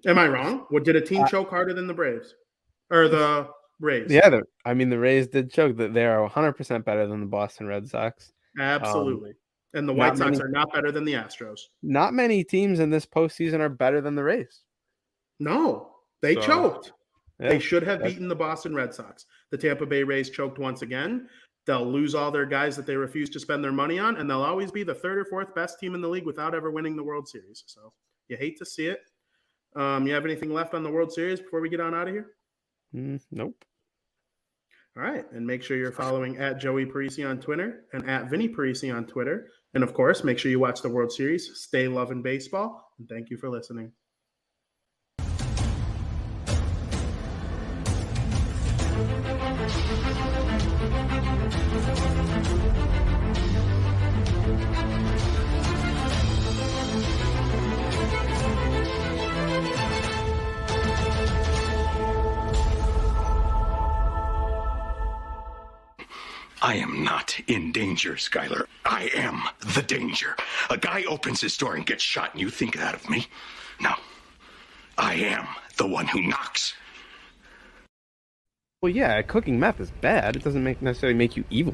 Am I wrong? What, did a team choke harder than the Braves? Or the Rays? Yeah, the Rays did choke. That they are 100% better than the Boston Red Sox. Absolutely. And the White Sox are not better than the Astros. Not many teams in this postseason are better than the Rays. No, they choked. Yeah, they should have beaten the Boston Red Sox. The Tampa Bay Rays choked once again. They'll lose all their guys that they refuse to spend their money on, and they'll always be the third or fourth best team in the league without ever winning the World Series. So you hate to see it. You have anything left on the World Series before we get on out of here? Nope. All right. And make sure you're following at Joey Parisi on Twitter and at Vinnie Parisi on Twitter. And, of course, make sure you watch the World Series. Stay loving baseball. And thank you for listening. I am not in danger, Skyler. I am the danger. A guy opens his door and gets shot, and you think that of me? No. I am the one who knocks. Well, yeah, cooking meth is bad. It doesn't necessarily make you evil.